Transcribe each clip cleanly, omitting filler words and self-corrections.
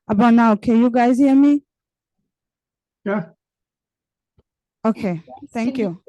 About now, can you guys hear me? Yeah. Okay, thank you.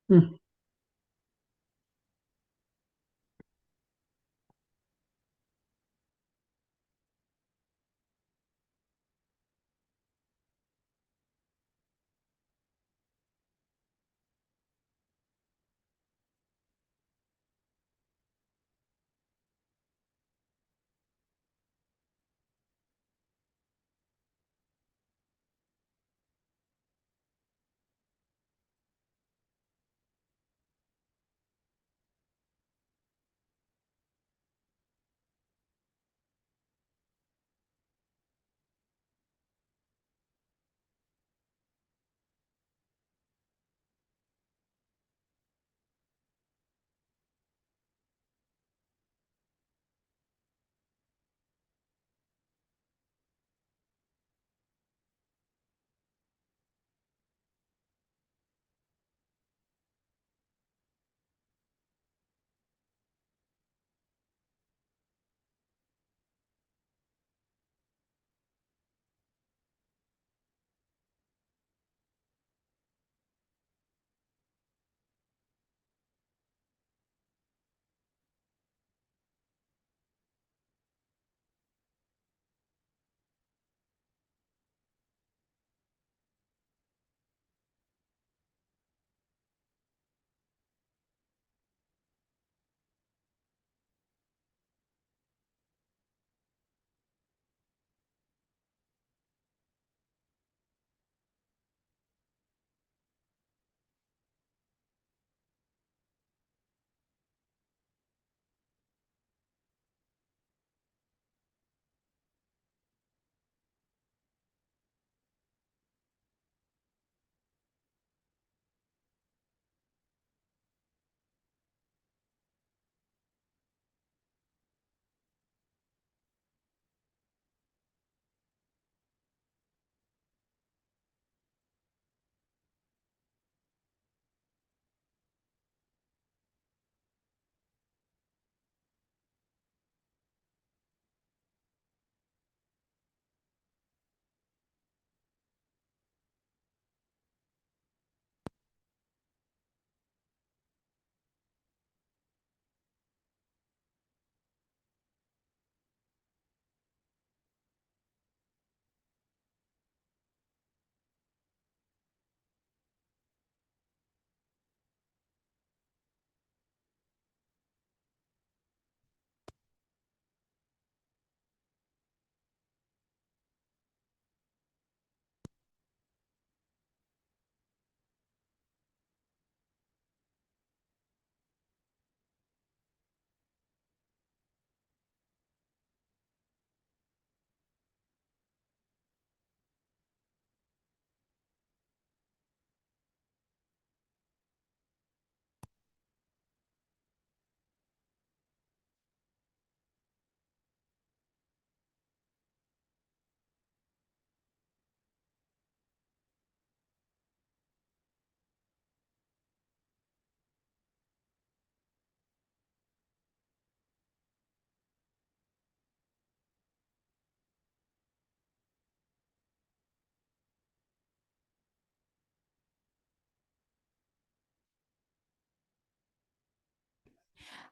Hmm.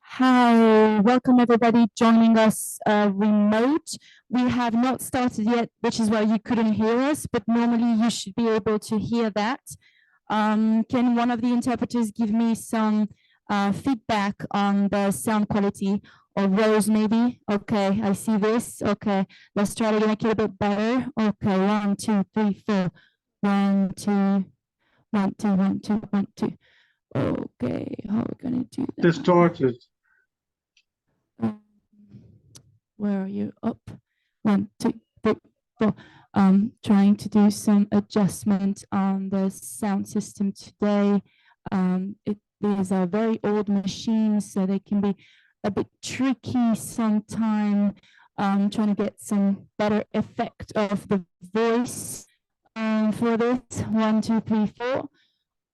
Hi, welcome everybody joining us remote. We have not started yet, which is why you couldn't hear us, but normally you should be able to hear that. Can one of the interpreters give me some feedback on the sound quality, or Rose maybe? Okay, I see this. Okay, let's try to make it a bit better. Okay, 1, 2, 3, 4. 1, 2, 1, 2, 1, 2, 1, 2. Okay, how are we gonna do that? Distorted. Where are you? Up. 1, 2, 3, 4. Trying to do some adjustment on the sound system today. These are very old machines, so they can be a bit tricky sometimes. Trying to get some better effect of the voice for this. 1, 2, 3, 4.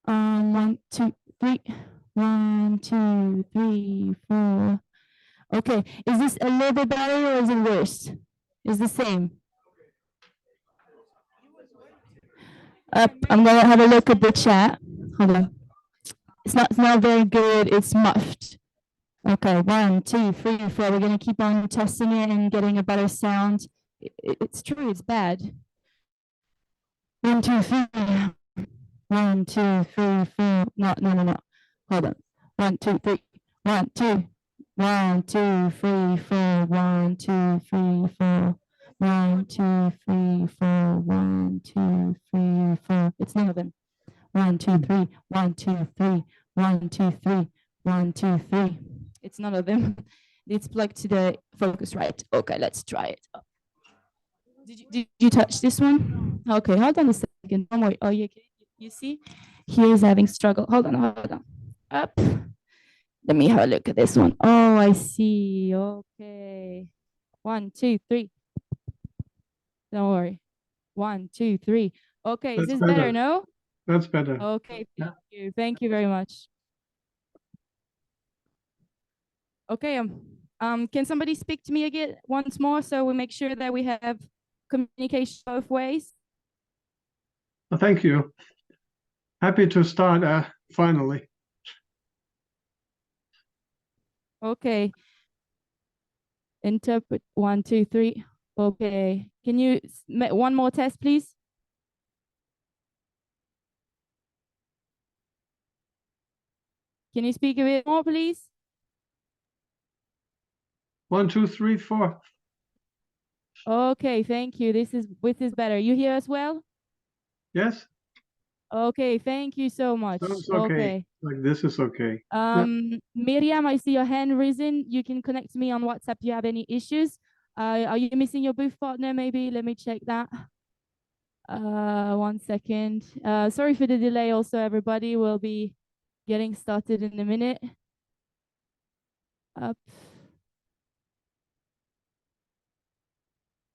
1, 2, 3. 1, 2, 3, 4. Okay, is this a little bit better or is it worse? It's the same. I'm gonna have a look at the chat. Hold on. It's not very good. It's muffed. Okay, 1, 2, 3, 4. We're gonna keep on testing it and getting a better sound. It's true. It's bad. 1, 2, 3. 1, 2, 3, 4. No. Hold on. 1, 2, 3. 1, 2. 1, 2, 3, 4. 1, 2, 3, 4. 1, 2, 3, 4. 1, 2, 3, 4. It's none of them. 1, 2, 3. 1, 2, 3. 1, 2, 3. 1, 2, 3. It's none of them. It's plugged to the Focusrite. Okay, let's try it. Did you touch this one? Okay, hold on a second. Don't worry. Oh, you see? He is having struggle. Hold on. Up. Let me have a look at this one. Oh, I see. Okay. 1, 2, 3. Don't worry. 1, 2, 3. Okay, is this better, no? That's better. Okay, thank you. Thank you very much. Okay, can somebody speak to me again once more so we make sure that we have communication both ways? Well, thank you. Happy to start finally. Okay. Interpret 1, 2, 3. Okay. Can you make one more test, please? Can you speak a bit more, please? 1, 2, 3, 4. Okay, thank you. This is better. You hear us well? Yes. Okay, thank you so much. Sounds okay. Like this is okay. Miriam, I see your hand risen. You can connect to me on WhatsApp if you have any issues. Are you missing your booth partner? Maybe let me check that. 1 second. Sorry for the delay. Also, everybody will be getting started in a minute. Up.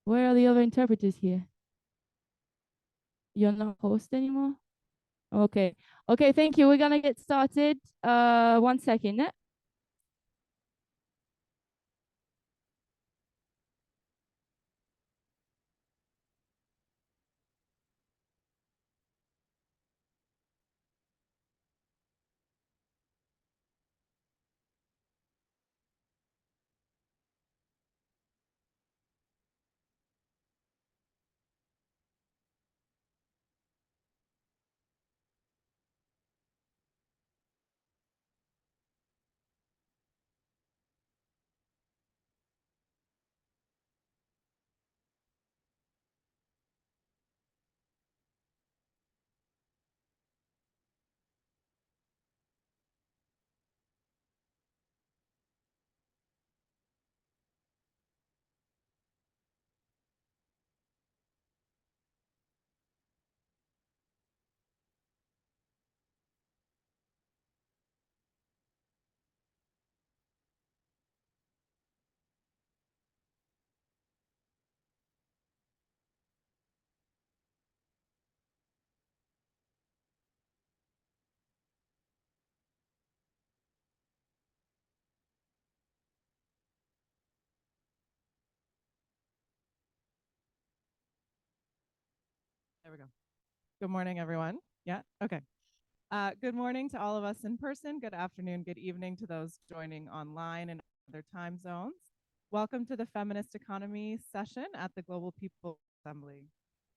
Where are the other interpreters here? You're not host anymore? Okay. Okay, thank you. We're gonna get started. 1 second. There we go. Good morning, everyone. Yeah, okay. Good morning to all of us in person. Good afternoon, good evening to those joining online and other time zones. Welcome to the Feminist Economy session at the Global People's Assembly.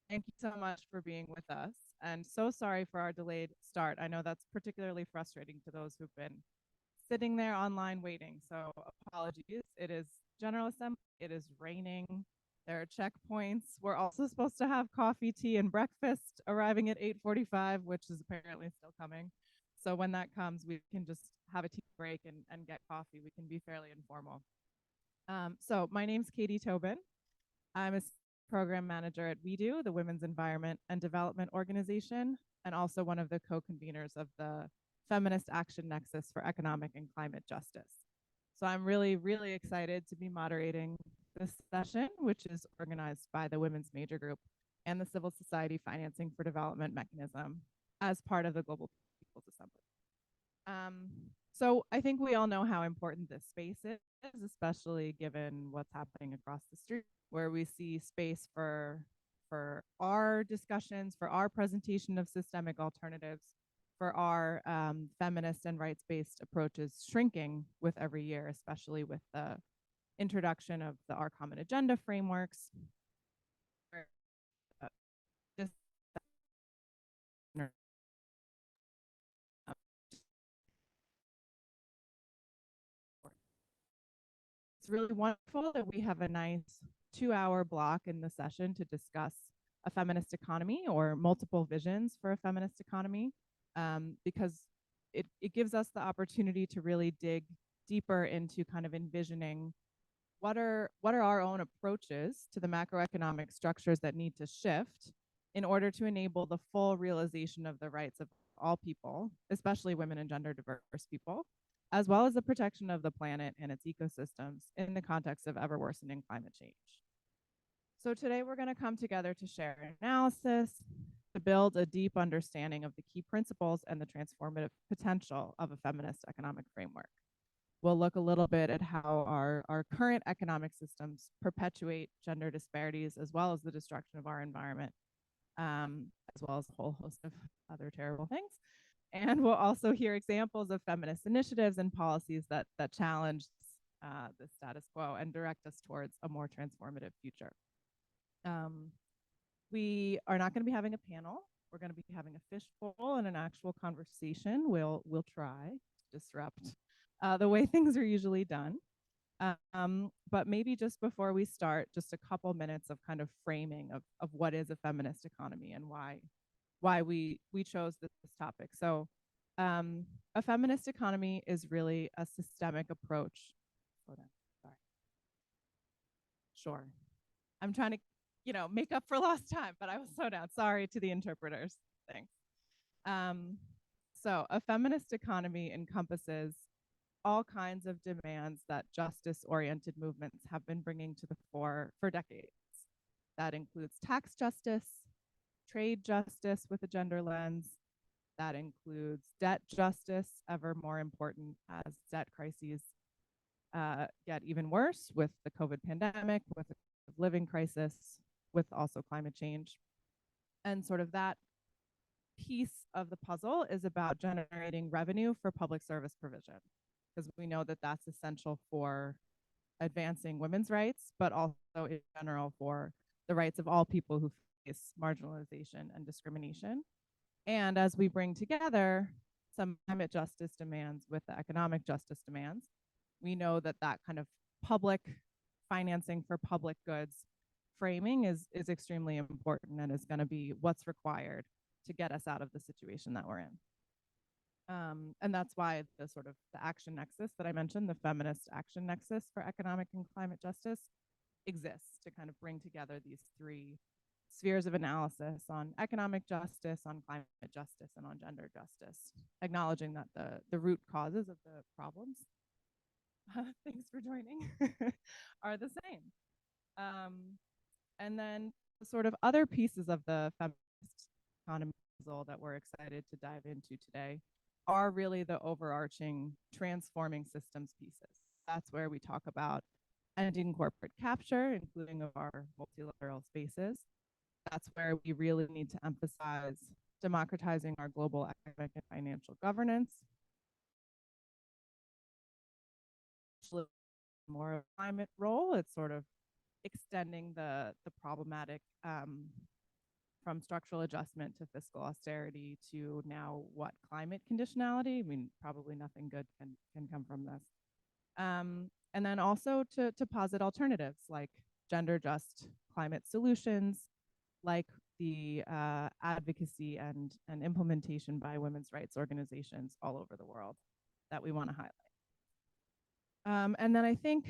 Thank you so much for being with us, and so sorry for our delayed start. I know that's particularly frustrating to those who've been sitting there online waiting, so apologies. It is General Assembly, it is raining, there are checkpoints. We're also supposed to have coffee, tea, and breakfast arriving at 8:45, which is apparently still coming. So when that comes, we can just have a tea break and get coffee. We can be fairly informal. So my name's Katie Tobin. I'm a program manager at We Do, the Women's Environment and Development Organization, and also one of the co-conveners of the Feminist Action Nexus for Economic and Climate Justice. So I'm really, really excited to be moderating this session, which is organized by the Women's Major Group and the Civil Society Financing for Development Mechanism as part of the Global People's Assembly. So I think we all know how important this space is, especially given what's happening across the street, where we see space for our discussions, for our presentation of systemic alternatives, for our feminist and rights-based approaches shrinking with every year, especially with the introduction of the Our Common Agenda frameworks. This It's really wonderful that we have a nice 2-hour block in the session to discuss a feminist economy or multiple visions for a feminist economy, because it gives us the opportunity to really dig deeper into kind of envisioning what are our own approaches to the macroeconomic structures that need to shift in order to enable the full realization of the rights of all people, especially women and gender diverse people, as well as the protection of the planet and its ecosystems in the context of ever worsening climate change. So today we're going to come together to share an analysis, to build a deep understanding of the key principles and the transformative potential of a feminist economic framework. We'll look a little bit at how our current economic systems perpetuate gender disparities, as well as the destruction of our environment, as well as a whole host of other terrible things. And we'll also hear examples of feminist initiatives and policies that challenge the status quo and direct us towards a more transformative future. We are not going to be having a panel. We're going to be having a fishbowl and an actual conversation. We'll try to disrupt the way things are usually done. But maybe just before we start, just a couple minutes of kind of framing of what is a feminist economy and why we chose this topic. So a feminist economy is really a systemic approach. Hold on, sorry. Sure. I'm trying to, make up for lost time, but I will slow down. Sorry to the interpreters. Thanks. So a feminist economy encompasses all kinds of demands that justice-oriented movements have been bringing to the fore for decades. That includes tax justice, trade justice with a gender lens. That includes debt justice, ever more important as debt crises get even worse with the COVID pandemic, with the living crisis, with also climate change. And sort of that piece of the puzzle is about generating revenue for public service provision, because we know that that's essential for advancing women's rights, but also in general for the rights of all people who face marginalization and discrimination. And as we bring together some climate justice demands with the economic justice demands, we know that that kind of public financing for public goods framing is extremely important and is going to be what's required to get us out of the situation that we're in. And that's why the sort of the action nexus that I mentioned, the feminist action nexus for economic and climate justice, exists to kind of bring together these three spheres of analysis on economic justice, on climate justice, and on gender justice, acknowledging that the root causes of the problems, thanks for joining, are the same. And then the sort of other pieces of the feminist economy puzzle that we're excited to dive into today are really the overarching transforming systems pieces. That's where we talk about ending corporate capture, including of our multilateral spaces. That's where we really need to emphasize democratizing our global economic and financial governance, more of a climate role. It's sort of extending the problematic from structural adjustment to fiscal austerity to now what climate conditionality. I mean, probably nothing good can come from this. And then also to posit alternatives like gender just climate solutions, like the advocacy and implementation by women's rights organizations all over the world that we want to highlight. And then I think,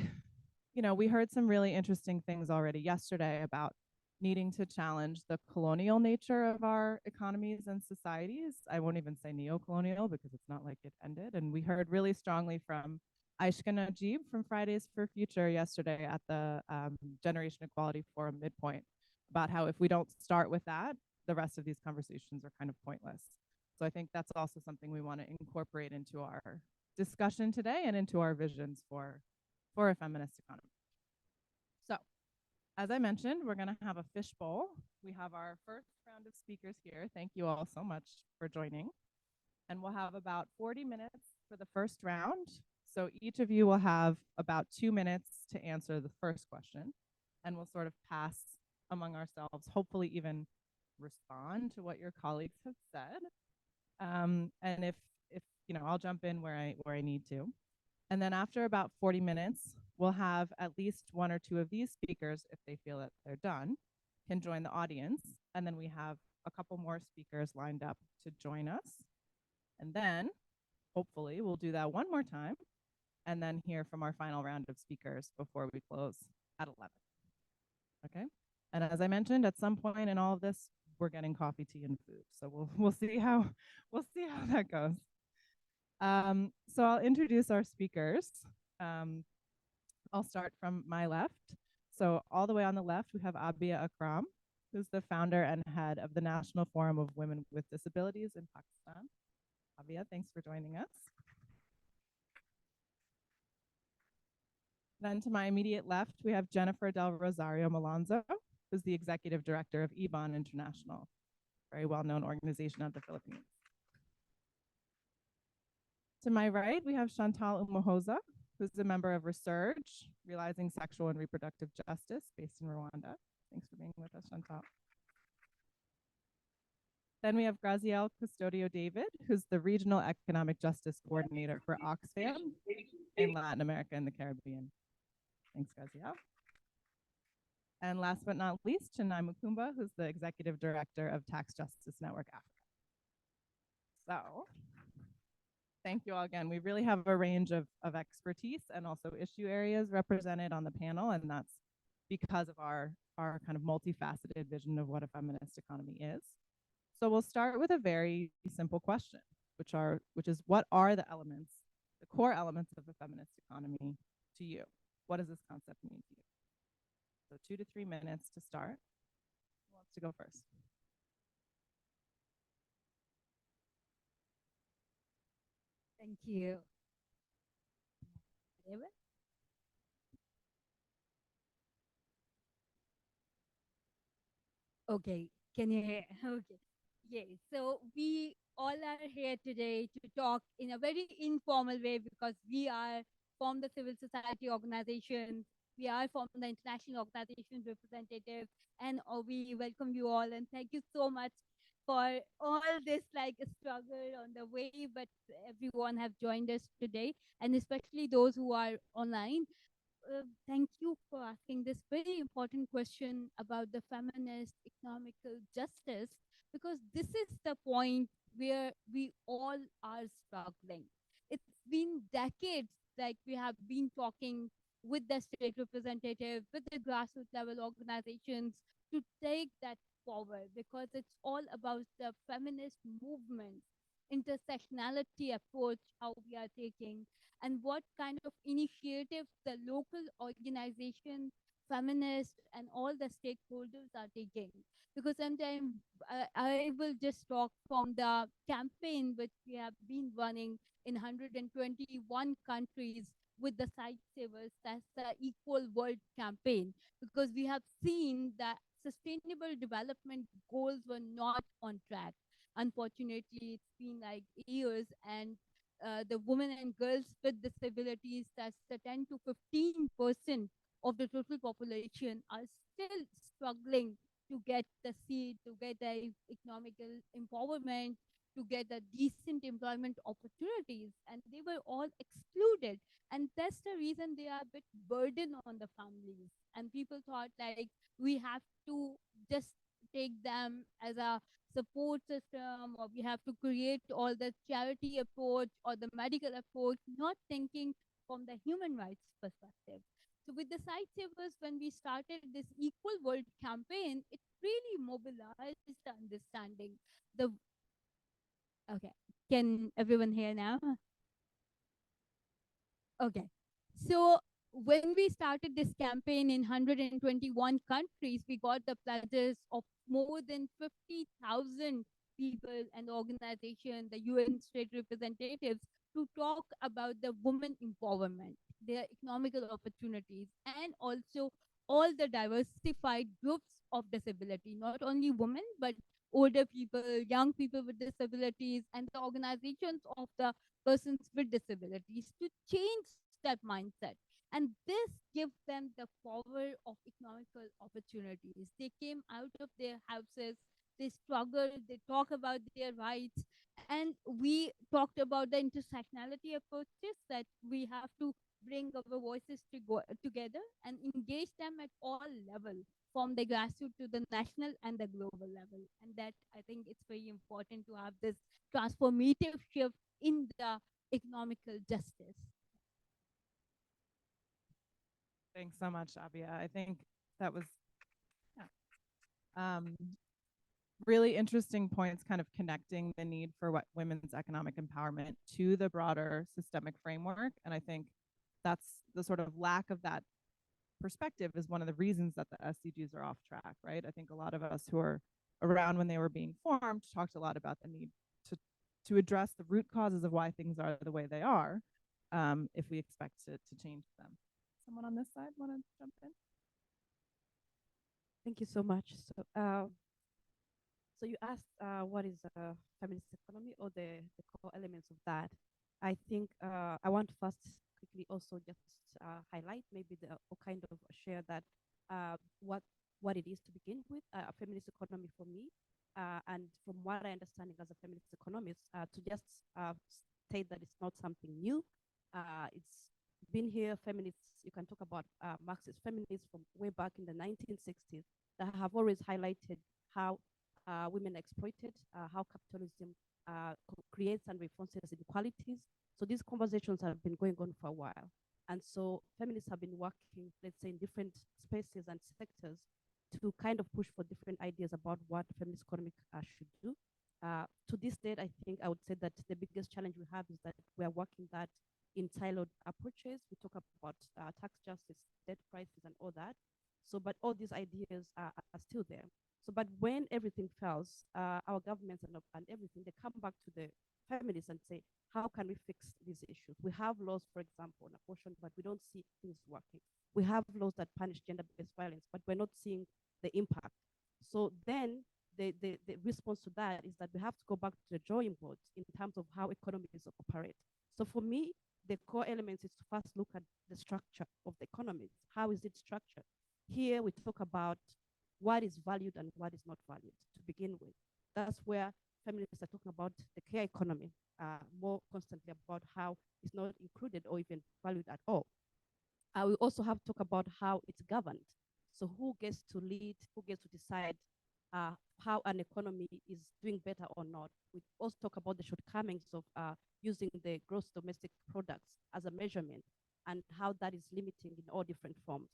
you know, we heard some really interesting things already yesterday about needing to challenge the colonial nature of our economies and societies. I won't even say neo-colonial because it's not like it ended. And we heard really strongly from Aishka Najib from Fridays for Future yesterday at the Generation Equality Forum midpoint about how if we don't start with that, the rest of these conversations are kind of pointless. So I think that's also something we want to incorporate into our discussion today and into our visions for a feminist economy. So, as I mentioned, we're going to have a fishbowl. We have our first round of speakers here. Thank you all so much for joining. And we'll have about 40 minutes for the first round. So each of you will have about 2 minutes to answer the first question. And we'll sort of pass among ourselves, hopefully even respond to what your colleagues have said. And if you know, I'll jump in where I need to. And then after about 40 minutes, we'll have at least 1 or 2 of these speakers, if they feel that they're done, can join the audience. And then we have a couple more speakers lined up to join us. And then hopefully we'll do that one more time and then hear from our final round of speakers before we close at 11. Okay. And as I mentioned, at some point in all of this, we're getting coffee, tea, and food. So we'll see how that goes. So I'll introduce our speakers. I'll start from my left. So all the way on the left, we have Abia Akram, who's the founder and head of the National Forum of Women with Disabilities in Pakistan. Abia, thanks for joining us. Then to my immediate left, we have Jennifer Del Rosario Malonzo, who's the executive director of EBON International, very well-known organization of the Philippines. To my right, we have Chantal Umohoza, who's a member of Resurge, Realizing Sexual and Reproductive Justice, based in Rwanda. Thanks for being with us, Chantal. Then we have Grazielle Custodio David, who's the Regional Economic Justice Coordinator for Oxfam in Latin America and the Caribbean. Thanks, Grazielle. And last but not least, Chinai Mukumba, who's the Executive Director of Tax Justice Network Africa. So, thank you all again. We really have a range of expertise and also issue areas represented on the panel, and that's because of our kind of multifaceted vision of what a feminist economy is. So we'll start with a very simple question, which is what are the elements, the core elements of a feminist economy to you? What does this concept mean to you? So 2 to 3 minutes to start. Who wants to go first? Thank you. David? Okay, can you hear? Okay. Yeah, so we all are here today to talk in a very informal way because we are from the civil society organization, we are from the international organization representative, and we welcome you all and thank you so much for all this like struggle on the way, but everyone have joined us today, and especially those who are online. Thank you for asking this very important question about the feminist economical justice, because this is the point where we all are struggling. It's been decades, like we have been talking with the state representative, with the grassroots level organizations to take that forward, because it's all about the feminist movement, intersectionality approach, how we are taking, and what kind of initiatives the local organizations, feminists, and all the stakeholders are taking. Because sometimes I will just talk from the campaign which we have been running in 121 countries with the site savers. That's the Equal World campaign, because we have seen that sustainable development goals were not on track. unfortunately, it's been like years, and the women and girls with disabilities, that's the 10 to 15% of the total population, are still struggling to get the seat, to get the economical empowerment, to get the decent employment opportunities, and they were all excluded. And that's the reason they are a bit burden on the families. And people thought like we have to just take them as a support system, or we have to create all the charity approach or the medical approach, not thinking from the human rights perspective. So with the site savers, when we started this Equal World campaign, it really mobilized the understanding. The Okay, can everyone hear now? Okay. So when we started this campaign in 121 countries, we got the pledges of more than 50,000 people and organizations, the UN state representatives, to talk about the women empowerment, their economical opportunities, and also all the diversified groups of disability, not only women, but older people, young people with disabilities, and the organizations of the persons with disabilities to change that mindset. And this gives them the power of economical opportunities. They came out of their houses, they struggled, they talk about their rights, and we talked about the intersectionality approaches, that we have to bring our voices to go together and engage them at all levels, from the grassroots to the national and the global level. And that, I think it's very important to have this transformative shift in the economical justice. Thanks so much, Abia. I think that was really interesting points, kind of connecting the need for what women's economic empowerment to the broader systemic framework. And I think that's the sort of lack of that perspective is one of the reasons that the SDGs are off track, right? I think a lot of us who are around when they were being formed talked a lot about the need to address the root causes of why things are the way they are, if we expect to change them. Someone on this side want to jump in? Thank you so much. So you asked what is a feminist economy, or the core elements of that. I think I want to first quickly also just highlight maybe or kind of share that what it is to begin with. A feminist economy for me, and from what I understand as a feminist economist, to just state that it's not something new. It's been here. Feminists, you can talk about Marxist feminists from way back in the 1960s that have always highlighted how women are exploited, how capitalism creates and reinforces inequalities. So these conversations have been going on for a while. And so feminists have been working, let's say, in different spaces and sectors to kind of push for different ideas about what feminist economy should do. To this date, I think I would say that the biggest challenge we have is that we are working that in siloed approaches. We talk about tax justice, debt crisis, and all that. So, but all these ideas are still there. So, but when everything fails, our governments and everything, they come back to the feminists and say, how can we fix these issues? We have laws, for example, on abortion, but we don't see things working. We have laws that punish gender-based violence, but we're not seeing the impact. So then the response to that is that we have to go back to the drawing board in terms of how economies operate. So for me, the core elements is to first look at the structure of the economy. How is it structured? Here we talk about what is valued and what is not valued to begin with. That's where feminists are talking about the care economy more constantly, about how it's not included or even valued at all. We also have to talk about how it's governed. So who gets to lead, who gets to decide how an economy is doing better or not. We also talk about the shortcomings of using the gross domestic products as a measurement and how that is limiting in all different forms.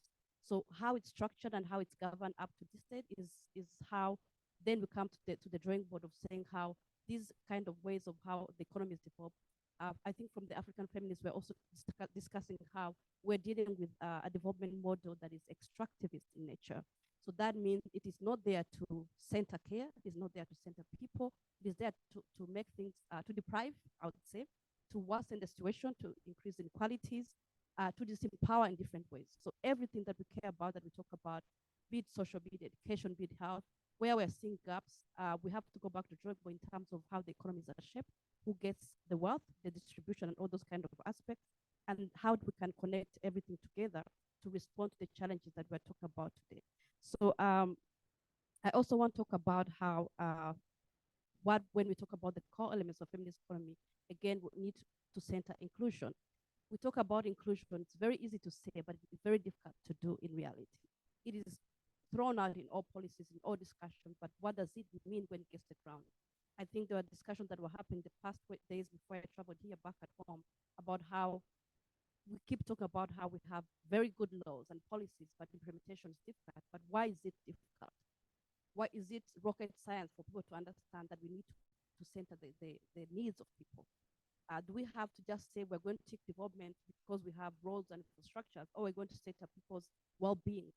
So how it's structured and how it's governed up to this state is how then we come to the drawing board of saying how these kind of ways of how the economy is developed. I think from the African feminists, we're also discussing how we're dealing with a development model that is extractivist in nature. So that means it is not there to center care, it is not there to center people, it is there to make things, to deprive, I would say, to worsen the situation, to increase inequalities, to disempower in different ways. So everything that we care about, that we talk about, be it social, be it education, be it health, where we're seeing gaps, we have to go back to drawing board in terms of how the economies are shaped, who gets the wealth, the distribution, and all those kind of aspects, and how we can connect everything together to respond to the challenges that we're talking about today. So I also want to talk about how when we talk about the core elements of feminist economy, again, we need to center inclusion. We talk about inclusion, it's very easy to say, but it's very difficult to do in reality. It is thrown out in all policies, in all discussions, but what does it mean when it gets to the ground? I think there were discussions that were happening the past days before I traveled here back at home about how we keep talking about how we have very good laws and policies, but implementation is difficult. But why is it difficult? Why is it rocket science for people to understand that we need to center the needs of people? Do we have to just say we're going to take development because we have roads and infrastructures, or we're going to center people's well-being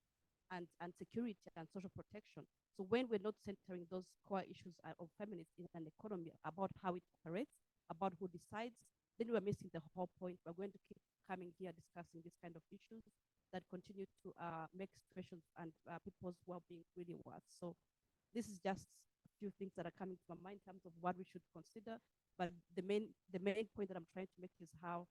and security and social protection? So when we're not centering those core issues of feminism in an economy about how it operates, about who decides, then we're missing the whole point. We're going to keep coming here discussing these kind of issues that continue to make situations and people's well-being really worse. So this is just a few things that are coming to my mind in terms of what we should consider. But the main point that I'm trying to make is how,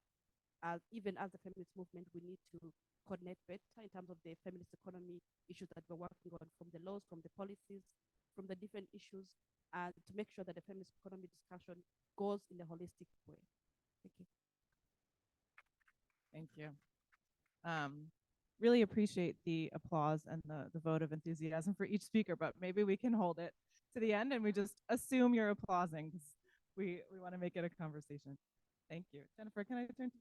even as the feminist movement, we need to coordinate better in terms of the feminist economy issues that we're working on, from the laws, from the policies, from the different issues, to make sure that the feminist economy discussion goes in a holistic way. Thank you. Thank you. Really appreciate the applause and the vote of enthusiasm for each speaker, but maybe we can hold it to the end and we just assume you're applauding because we want to make it a conversation. Thank you. Jennifer, can I turn to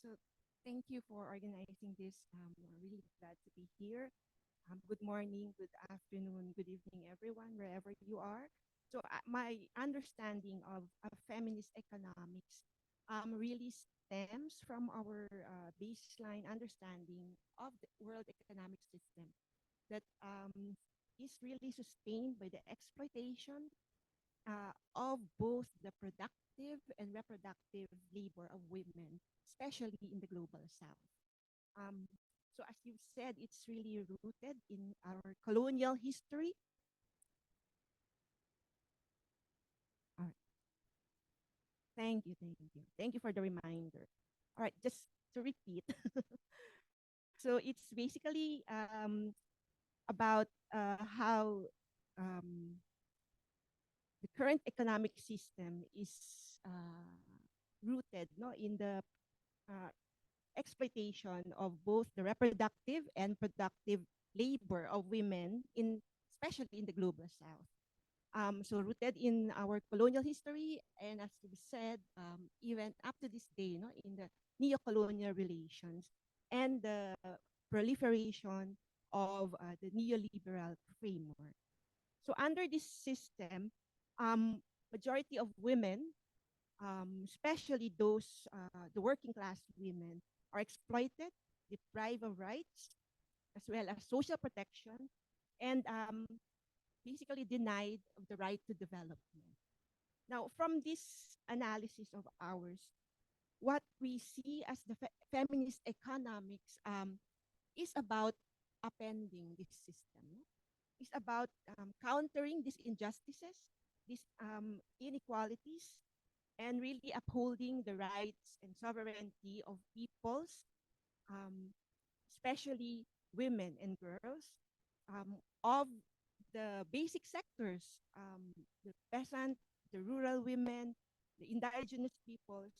So thank you for organizing this. We're really glad to be here. Good morning, good afternoon, good evening, everyone, wherever you are. So my understanding of feminist economics really stems from our baseline understanding of the world economic system that is really sustained by the exploitation of both the productive and reproductive labor of women, especially in the global south. So as you've said, it's really rooted in our colonial history. All right. Thank you, thank you. Thank you for the reminder. All right, just to repeat. So it's basically about how the current economic system is rooted in the exploitation of both the reproductive and productive labor of women, especially in the global south. So rooted in our colonial history, and as we said, even up to this day, in the neo-colonial relations and the proliferation of the neoliberal framework. So under this system, majority of women, especially the working class women, are exploited, deprived of rights, as well as social protection, and basically denied of the right to development. Now, from this analysis of ours, what we see as the feminist economics is about upending this system. It's about countering these injustices, these inequalities, and really upholding the rights and sovereignty of peoples, especially women and girls, of the basic sectors, the peasant, the rural women, the indigenous peoples,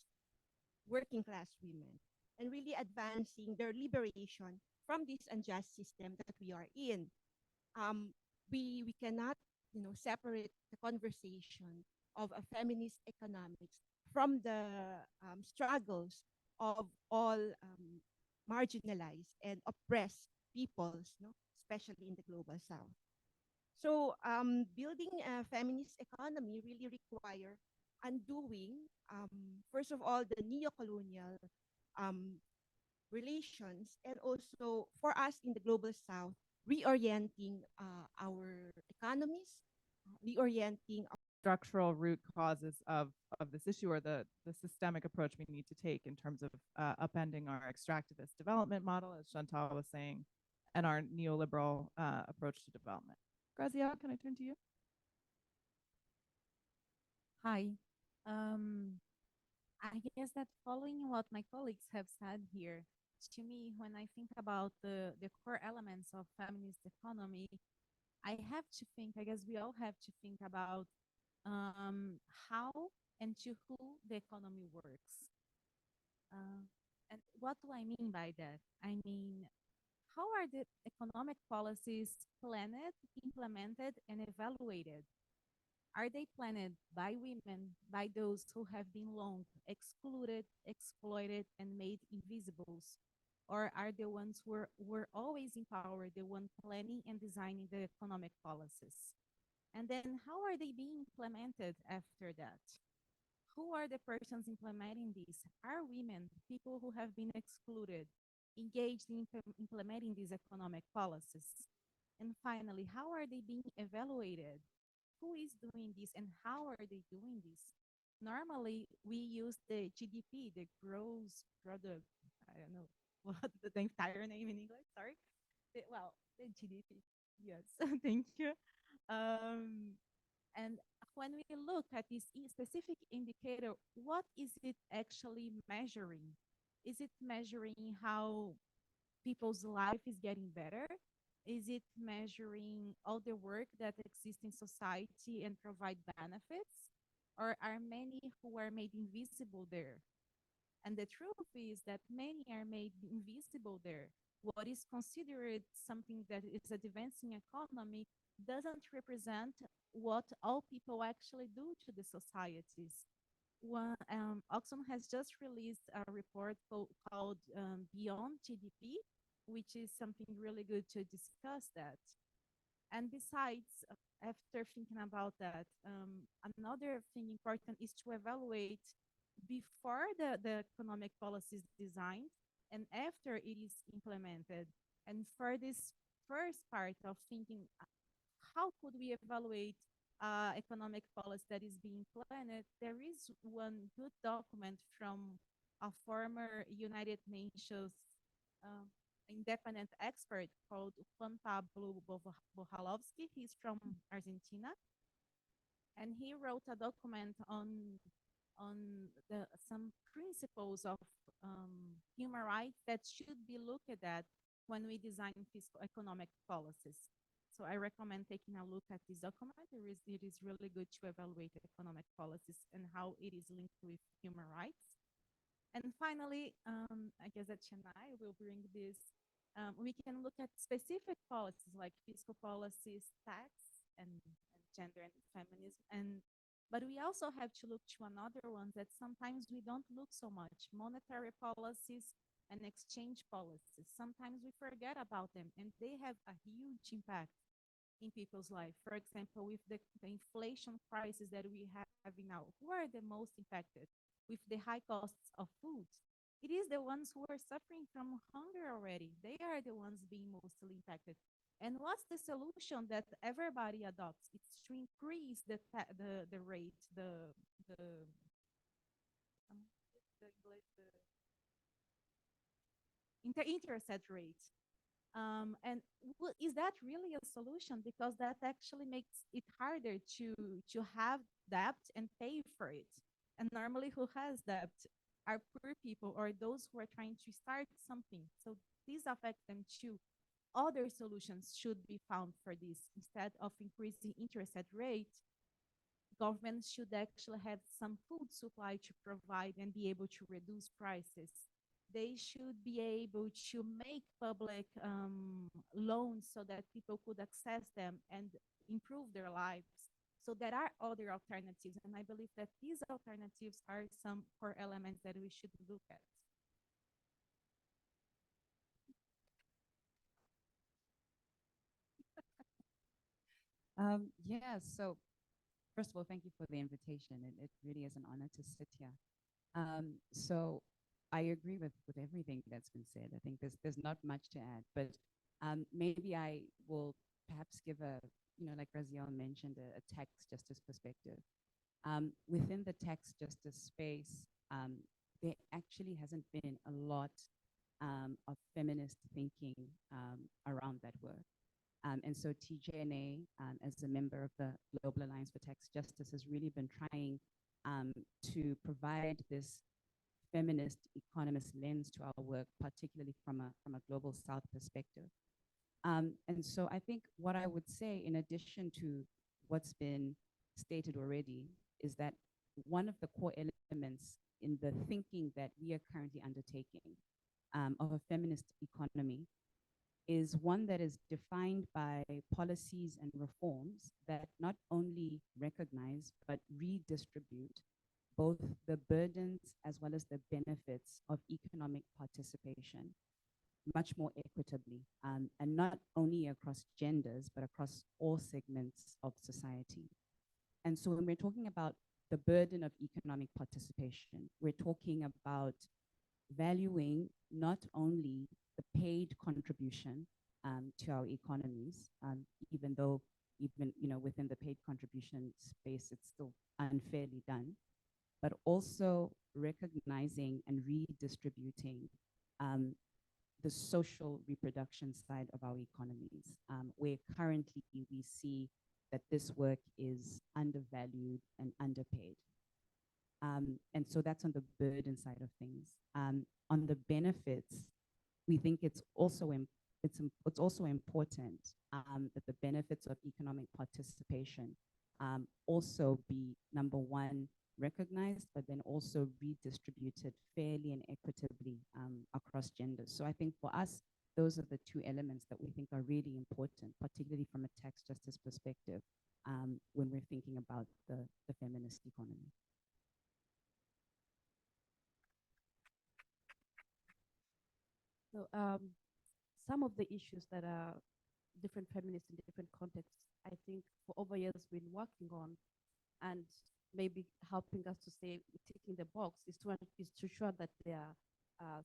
working class women, and really advancing their liberation from this unjust system that we are in. We cannot separate the conversation of a feminist economics from the struggles of all marginalized and oppressed peoples, especially in the global south. So building a feminist economy really require undoing, first of all, the neo-colonial relations, and also for us in the global south, reorienting our economies, reorienting structural root causes of this issue, or the systemic approach we need to take in terms of upending our extractivist development model, as Chantal was saying, and our neoliberal approach to development. Grazia, can I turn to you? Hi. I guess that following what my colleagues have said here, to me, when I think about the core elements of feminist economy, I have to think, I guess we all have to think about how and to who the economy works. And what do I mean by that? I mean, how are the economic policies planned, implemented, and evaluated? Are they planned by women, by those who have been long excluded, exploited, and made invisible? Or are the ones who were always in power, the one planning and designing the economic policies? And then how are they being implemented after that? Who are the persons implementing these? Are women, people who have been excluded, engaged in implementing these economic policies? And finally, how are they being evaluated? Who is doing this and how are they doing this? Normally, we use the GDP, the gross product, I don't know what the entire name in English, sorry. Well, the GDP, yes, thank you. And when we look at this specific indicator, what is it actually measuring? Is it measuring how people's life is getting better? Is it measuring all the work that exists in society and provide benefits? Or are many who are made invisible there? And the truth is that many are made invisible there. What is considered something that is advancing economy doesn't represent what all people actually do to the societies. Oxfam has just released a report called Beyond GDP, which is something really good to discuss that. And besides, after thinking about that, another thing important is to evaluate before the economic policy is designed and after it is implemented. And for this first part of thinking, how could we evaluate economic policy that is being planned, there is one good document from a former United Nations independent expert called Juan Pablo Bohalovsky. He's from Argentina. And he wrote a document on some principles of human rights that should be looked at when we design fiscal economic policies. So I recommend taking a look at this document. It is really good to evaluate economic policies and how it is linked with human rights. And finally, I guess that Chennai will bring this. We can look at specific policies like fiscal policies, tax, and gender and feminism. But we also have to look to another ones that sometimes we don't look so much, monetary policies and exchange policies. Sometimes we forget about them and they have a huge impact in people's life. For example, with the inflation crisis that we have now, who are the most impacted with the high costs of food? It is the ones who are suffering from hunger already. They are the ones being mostly impacted. And what's the solution that everybody adopts? It's to increase the rate, the interest rate. And is that really a solution? Because that actually makes it harder to have debt and pay for it. And normally who has debt are poor people or those who are trying to start something. So these affect them too. Other solutions should be found for this. Instead of increasing interest rate, governments should actually have some food supply to provide and be able to reduce prices. They should be able to make public loans so that people could access them and improve their lives. So there are other alternatives, and I believe that these alternatives are some core elements that we should look at. Yeah, so first of all, thank you for the invitation. It really is an honor to sit here. So I agree with everything that's been said. I think there's not much to add, but maybe I will perhaps give a, like Raziel mentioned, a tax justice perspective. Within the tax justice space, there actually hasn't been a lot of feminist thinking around that work. And so TJNA, as a member of the Global Alliance for Tax Justice, has really been trying to provide this feminist economist lens to our work, particularly from a global South perspective. And so I think what I would say, in addition to what's been stated already, is that one of the core elements in the thinking that we are currently undertaking of a feminist economy is one that is defined by policies and reforms that not only recognize but redistribute both the burdens as well as the benefits of economic participation much more equitably, and not only across genders, but across all segments of society. And so when we're talking about the burden of economic participation, we're talking about valuing not only the paid contribution to our economies, even though within the paid contribution space, it's still unfairly done, but also recognizing and redistributing the social reproduction side of our economies, where currently we see that this work is undervalued and underpaid. And so that's on the burden side of things. On the benefits, we think it's also important that the benefits of economic participation also be, number one, recognized, but then also redistributed fairly and equitably across genders. So I think for us, those are the two elements that we think are really important, particularly from a tax justice perspective, when we're thinking about the feminist economy. So some of the issues that are different feminists in different contexts, I think for over years been working on, and maybe helping us to say ticking the box is to ensure that they are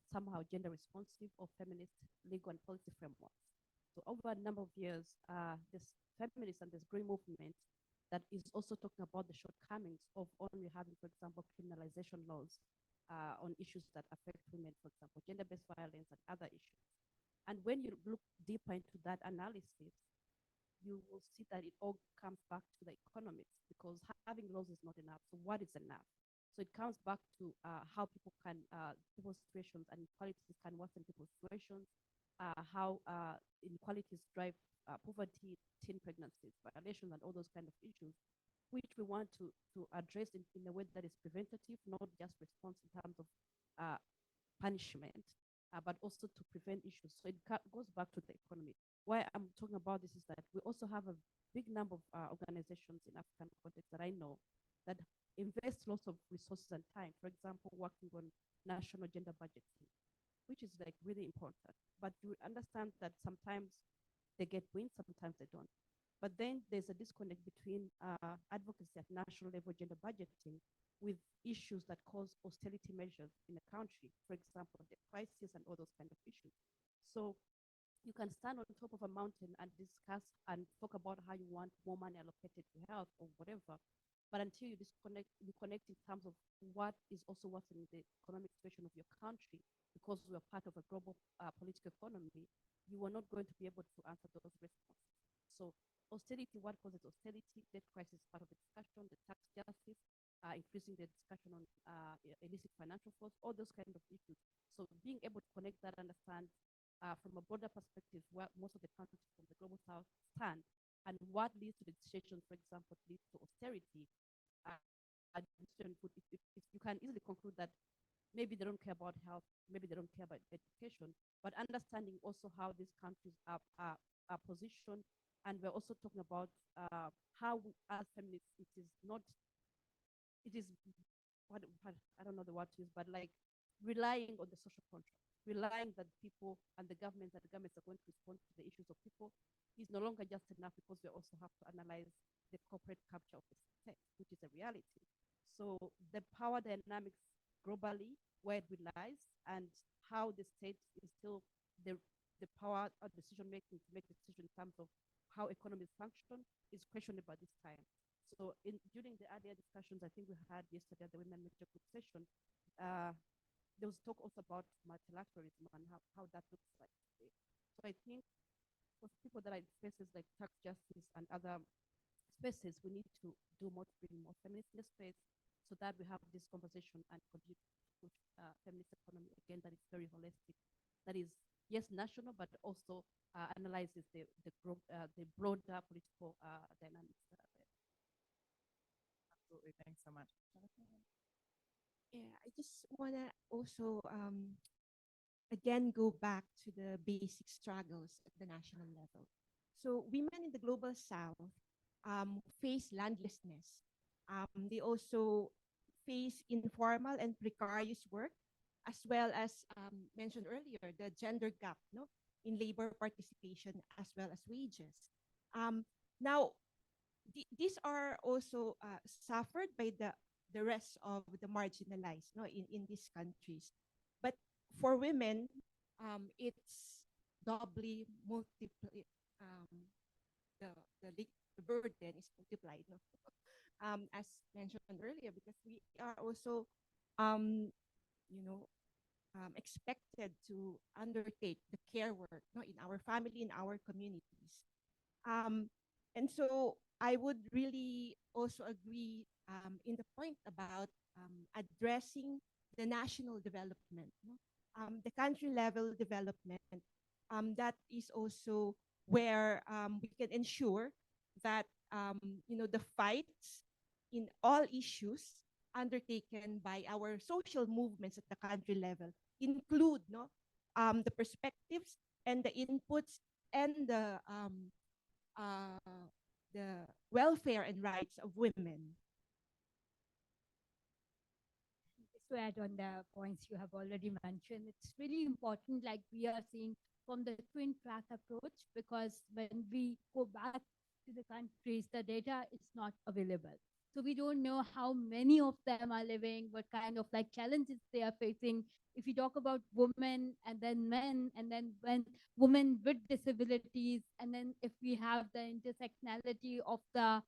somehow gender responsive or feminist legal and policy frameworks. So over a number of years, this feminist and this green movement that is also talking about the shortcomings of only having, for example, criminalization laws on issues that affect women, for example, gender-based violence and other issues. And when you look deeper into that analysis, you will see that it all comes back to the economics, because having laws is not enough. So what is enough? So it comes back to how people can, people's situations and inequalities can worsen people's situations, how inequalities drive poverty, teen pregnancies, violations, and all those kind of issues, which we want to address in a way that is preventative, not just response in terms of punishment, but also to prevent issues. So it goes back to the economy. Why I'm talking about this is that we also have a big number of organizations in African context that I know that invest lots of resources and time, for example, working on national gender budgeting, which is like really important. But you understand that sometimes they get wins, sometimes they don't. But then there's a disconnect between advocacy at national level gender budgeting with issues that cause austerity measures in a country, for example, the crisis and all those kind of issues. So you can stand on top of a mountain and discuss and talk about how you want more money allocated to health or whatever. But until you connect in terms of what is also worsening the economic situation of your country, because we are part of a global political economy, you are not going to be able to answer those responses. So austerity, what causes austerity? Debt crisis is part of the discussion, the tax justice, increasing the discussion on illicit financial flows, all those kind of issues. So being able to connect that, understand from a broader perspective where most of the countries from the global south stand, and what leads to the decision, for example, leads to austerity. If you can easily conclude that maybe they don't care about health, maybe they don't care about education, but understanding also how these countries are positioned. And we're also talking about how we, as feminists, it is, what I don't know the word to use, but like relying on the social contract, relying that people and the governments are going to respond to the issues of people is no longer just enough, because we also have to analyze the corporate capture of the state, which is a reality. So the power dynamics globally, where it relies, and how the state is still the power of decision making to make decisions in terms of how economies function is questioned by this time. So during the earlier discussions, I think we had yesterday at the Women Major Group session, there was talk also about multilateralism and how that looks like today. So I think for people that are in spaces like tax justice and other spaces, we need to do more to bring more feminists in the space so that we have this conversation and continue to push feminist economy again that is very holistic, that is, yes, national, but also analyzes the broader political dynamics that are there. Absolutely. Thanks so much. Yeah, I just want to also again go back to the basic struggles at the national level. So women in the global south face landlessness. They also face informal and precarious work, as well as mentioned earlier, the gender gap, no, in labor participation as well as wages. Now, these are also suffered by the rest of the marginalized, no, in these countries. But for women, it's doubly multiplied. The, the burden is multiplied, no? As mentioned earlier, because we are also, expected to undertake the care work, no, in our family, in our communities. Um, and so I would really also agree in the point about addressing the national development, no? The country level development. That is also where we can ensure that the fights in all issues undertaken by our social movements at the country level include, no, the perspectives and the inputs and uh, the welfare and rights of women. Just to add on the points you have already mentioned, it's really important, like we are seeing from the twin track approach, because when we go back to the countries, the data is not available. So we don't know how many of them are living, what kind of like challenges they are facing. If you talk about women and then men, and then when women with disabilities, and then if we have the intersectionality of the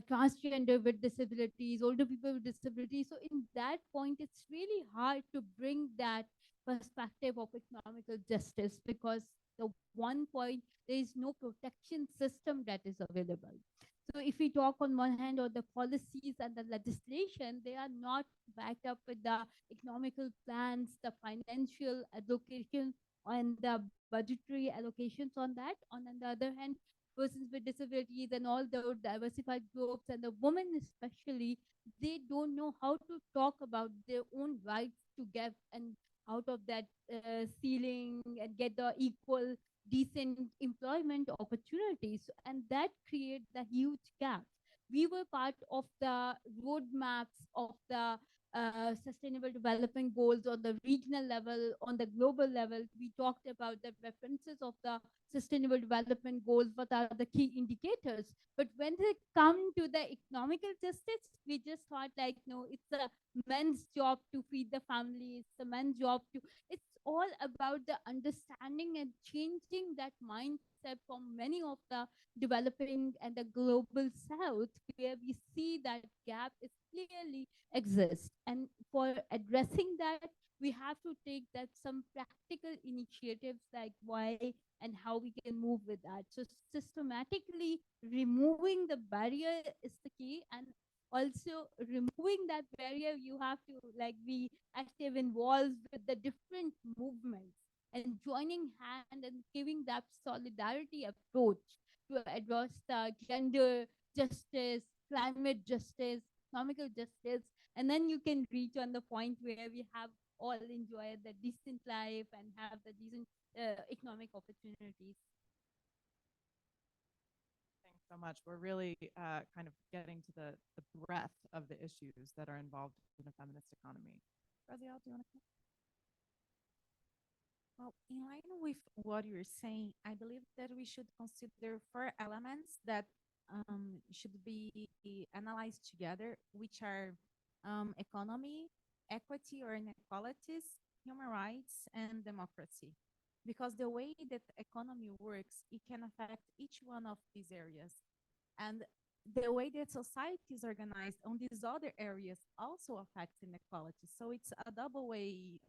transgender with disabilities, older people with disabilities. So in that point, it's really hard to bring that perspective of economical justice, because the one point, there is no protection system that is available. So if we talk on one hand on the policies and the legislation, they are not backed up with the economical plans, the financial allocation, and the budgetary allocations on that. On the other hand, persons with disabilities and all the diversified groups and the women especially, they don't know how to talk about their own rights to get and out of that ceiling and get the equal decent employment opportunities, and that creates the huge gap. We were part of the roadmaps of the sustainable development goals on the regional level, on the global level. We talked about the references of the sustainable development goals, what are the key indicators. But when they come to the economical justice, we just thought like, no, it's a man's job to feed the family, it's a man's job to, it's all about the understanding and changing that mindset from many of the developing and the global south, where we see that gap is clearly exists. And for addressing that, we have to take that some practical initiatives, like why and how we can move with that. So systematically removing the barrier is the key, and also removing that barrier, you have to like be active, involved with the different movements and joining hand and giving that solidarity approach to address the gender justice, climate justice, economical justice, and then you can reach on the point where we have all enjoy the decent life and have the decent economic opportunities. Thanks so much. We're really kind of getting to the breadth of the issues that are involved in a feminist economy. Raziel, do you want to? Well, in line with what you're saying, I believe that we should consider four elements that should be analyzed together, which are economy, equity or inequalities, human rights, and democracy. Because the way that the economy works, it can affect each one of these areas. And the way that society is organized on these other areas also affects inequality. So it's a double way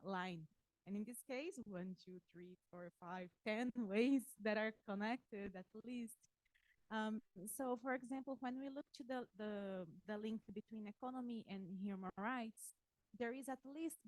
line. And in this case, 1, 2, 3, 4, 5, 10 ways that are connected at least. So, for example, when we look to the link between economy and human rights, there is at least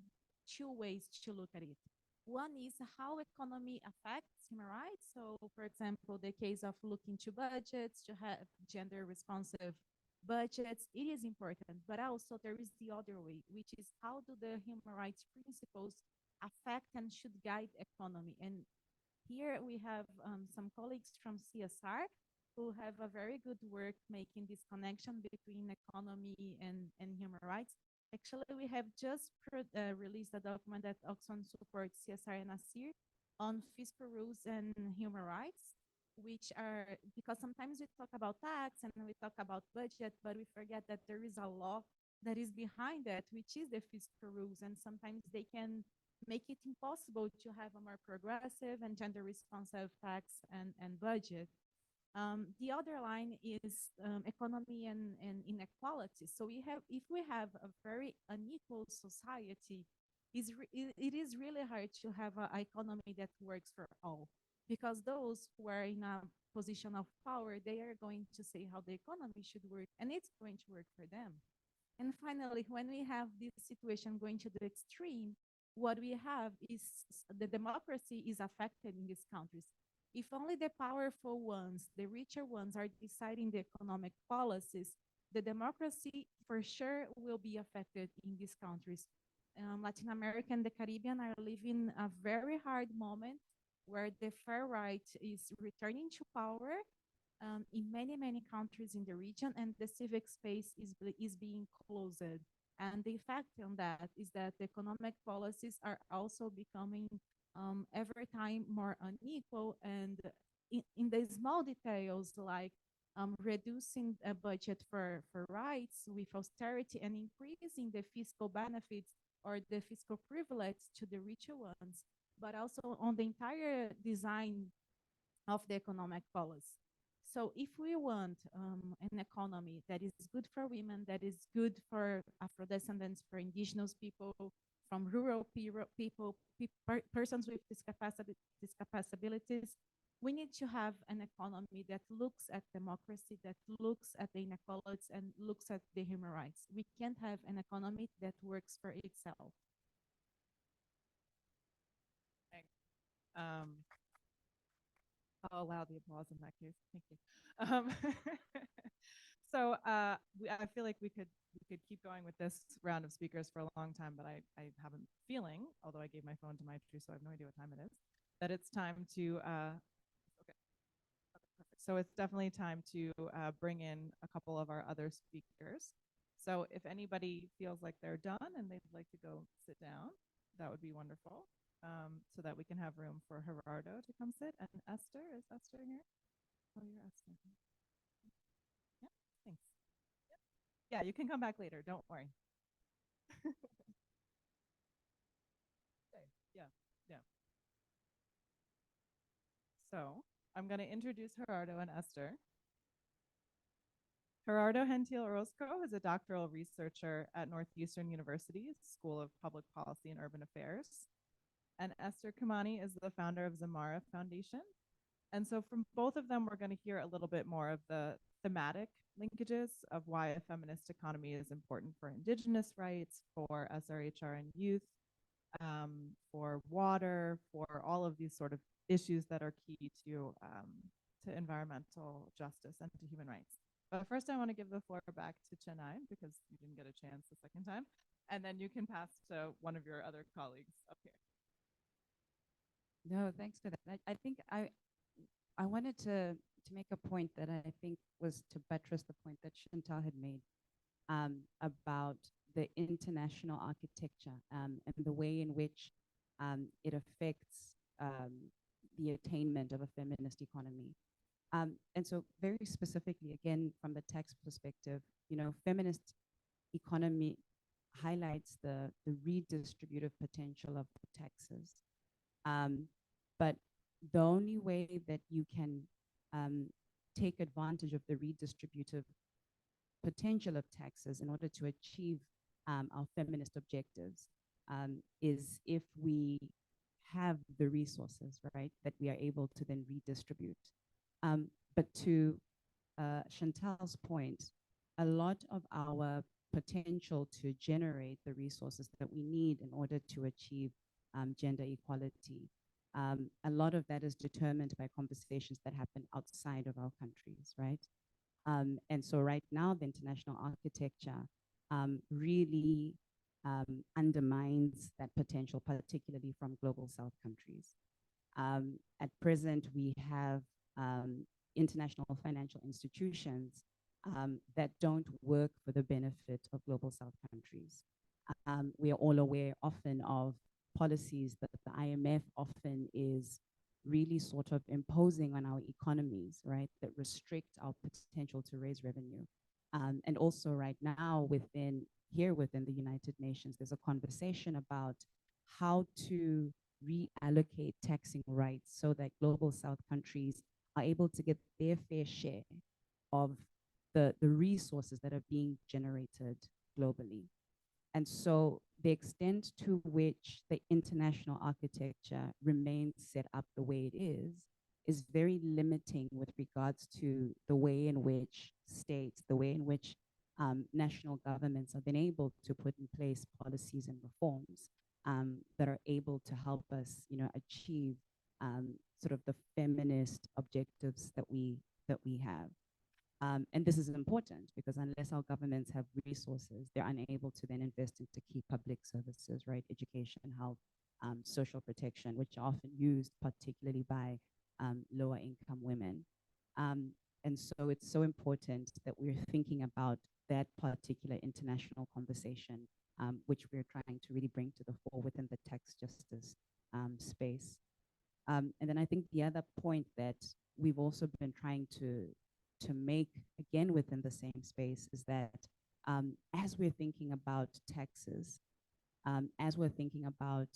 two ways to look at it. One is how economy affects human rights. So, for example, the case of looking to budgets, to have gender responsive budgets, it is important. But also there is the other way, which is how do the human rights principles affect and should guide economy. And here we have some colleagues from CSR who have a very good work making this connection between economy and human rights. Actually, we have just released a document that Oxfam supports CSR and ASIR on fiscal rules and human rights, which are, because sometimes we talk about tax and we talk about budget, but we forget that there is a law that is behind that, which is the fiscal rules. And sometimes they can make it impossible to have a more progressive and gender responsive tax and budget. The other line is economy and inequality. So we have, if we have a very unequal society, it is really hard to have an economy that works for all, because those who are in a position of power, they are going to say how the economy should work, and it's going to work for them. And finally, when we have this situation going to the extreme, what we have is the democracy is affected in these countries. If only the powerful ones, the richer ones, are deciding the economic policies, the democracy for sure will be affected in these countries. Latin America and the Caribbean are living a very hard moment where the far right is returning to power in many, many countries in the region, and the civic space is being closed. And the effect on that is that the economic policies are also becoming every time more unequal, and in the small details, like reducing a budget for rights with austerity and increasing the fiscal benefits or the fiscal privilege to the richer ones, but also on the entire design of the economic policy. So if we want an economy that is good for women, that is good for Afro-descendants, for indigenous people, from rural people, persons with discapacities, we need to have an economy that looks at democracy, that looks at the inequalities, and looks at the human rights. We can't have an economy that works for itself. I'll allow the applause in that case. Thank you. So I feel like we could keep going with this round of speakers for a long time, but I have a feeling, although I gave my phone to Maitri, so I have no idea what time it is, that it's time to okay. Perfect. So it's definitely time to bring in a couple of our other speakers. So if anybody feels like they're done and they'd like to go sit down, that would be wonderful. So that we can have room for Gerardo to come sit. And Esther, is Esther here? Oh, you're Esther. Yeah, thanks. Yeah, you can come back later. Don't worry. Okay. Yeah. So I'm going to introduce Gerardo and Esther. Gerardo Gentil Orozco is a doctoral researcher at Northeastern University's School of Public Policy and Urban Affairs. And Esther Kamani is the founder of Zamara Foundation. And so from both of them, we're going to hear a little bit more of the thematic linkages of why a feminist economy is important for indigenous rights, for SRHR and youth, for water, for all of these sort of issues that are key to environmental justice and to human rights. But first, I want to give the floor back to Chennai because you didn't get a chance the second time. And then you can pass to one of your other colleagues up here. No, thanks for that. I think I wanted to make a point that I think was to buttress the point that Chantal had made about the international architecture and the way in which it affects the attainment of a feminist economy. And so very specifically, again, from the tax perspective, feminist economy highlights the redistributive potential of taxes. But the only way that you can take advantage of the redistributive potential of taxes in order to achieve our feminist objectives is if we have the resources, right, that we are able to then redistribute. But to Chantal's point, a lot of our potential to generate the resources that we need in order to achieve gender equality, a lot of that is determined by conversations that happen outside of our countries, right? And so right now, the international architecture really undermines that potential, particularly from global South countries. At present, we have international financial institutions that don't work for the benefit of global South countries. We are all aware often of policies that the IMF often is really sort of imposing on our economies, right, that restrict our potential to raise revenue. And also right now within the United Nations, there's a conversation about how to reallocate taxing rights so that global South countries are able to get their fair share of the resources that are being generated globally. And so the extent to which the international architecture remains set up the way it is very limiting with regards to the way in which states, the way in which national governments have been able to put in place policies and reforms that are able to help us, achieve sort of the feminist objectives that we have. And this is important because unless our governments have resources, they're unable to then invest into key public services, right? Education, health, social protection, which are often used particularly by lower income women. And so it's so important that we're thinking about that particular international conversation, which we're trying to really bring to the fore within the tax justice space. And then I think the other point that we've also been trying to make, again, within the same space is that as we're thinking about taxes, as we're thinking about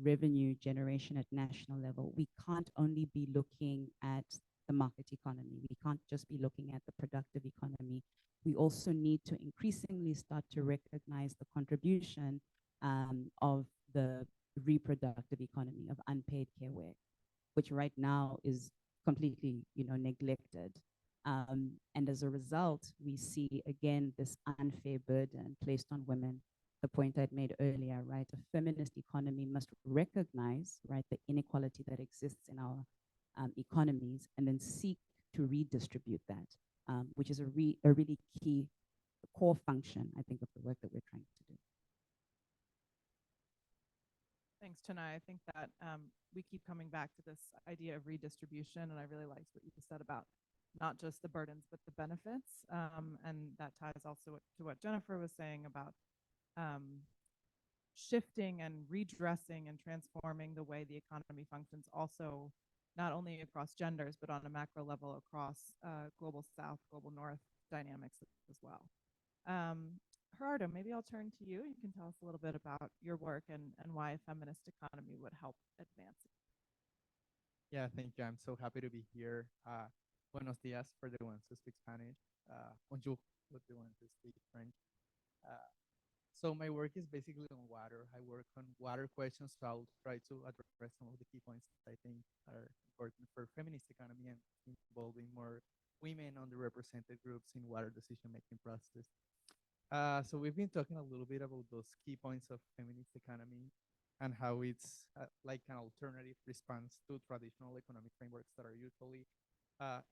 revenue generation at national level, we can't only be looking at the market economy. We can't just be looking at the productive economy. We also need to increasingly start to recognize the contribution of the reproductive economy, of unpaid care work, which right now is completely, neglected. And as a result, we see, again, this unfair burden placed on women. The point I'd made earlier, right? A feminist economy must recognize, right, the inequality that exists in our economies and then seek to redistribute that, which is a really key core function, I think, of the work that we're trying to do. Thanks, Tanai. I think that we keep coming back to this idea of redistribution, and I really liked what you said about not just the burdens, but the benefits. And that ties also to what Jennifer was saying about shifting and redressing and transforming the way the economy functions, also not only across genders, but on a macro level across global South, global North dynamics as well. Gerardo, maybe I'll turn to you. You can tell us a little bit about your work and why a feminist economy would help advance it. Yeah, thank you. I'm so happy to be here. Buenos días for the ones who speak Spanish. Bonjour for the ones who speak French. So my work is basically on water. I work on water questions, so I'll try to address some of the key points that I think are important for feminist economy and involving more women, underrepresented groups in water decision-making process. So we've been talking a little bit about those key points of feminist economy and how it's like an alternative response to traditional economic frameworks that are usually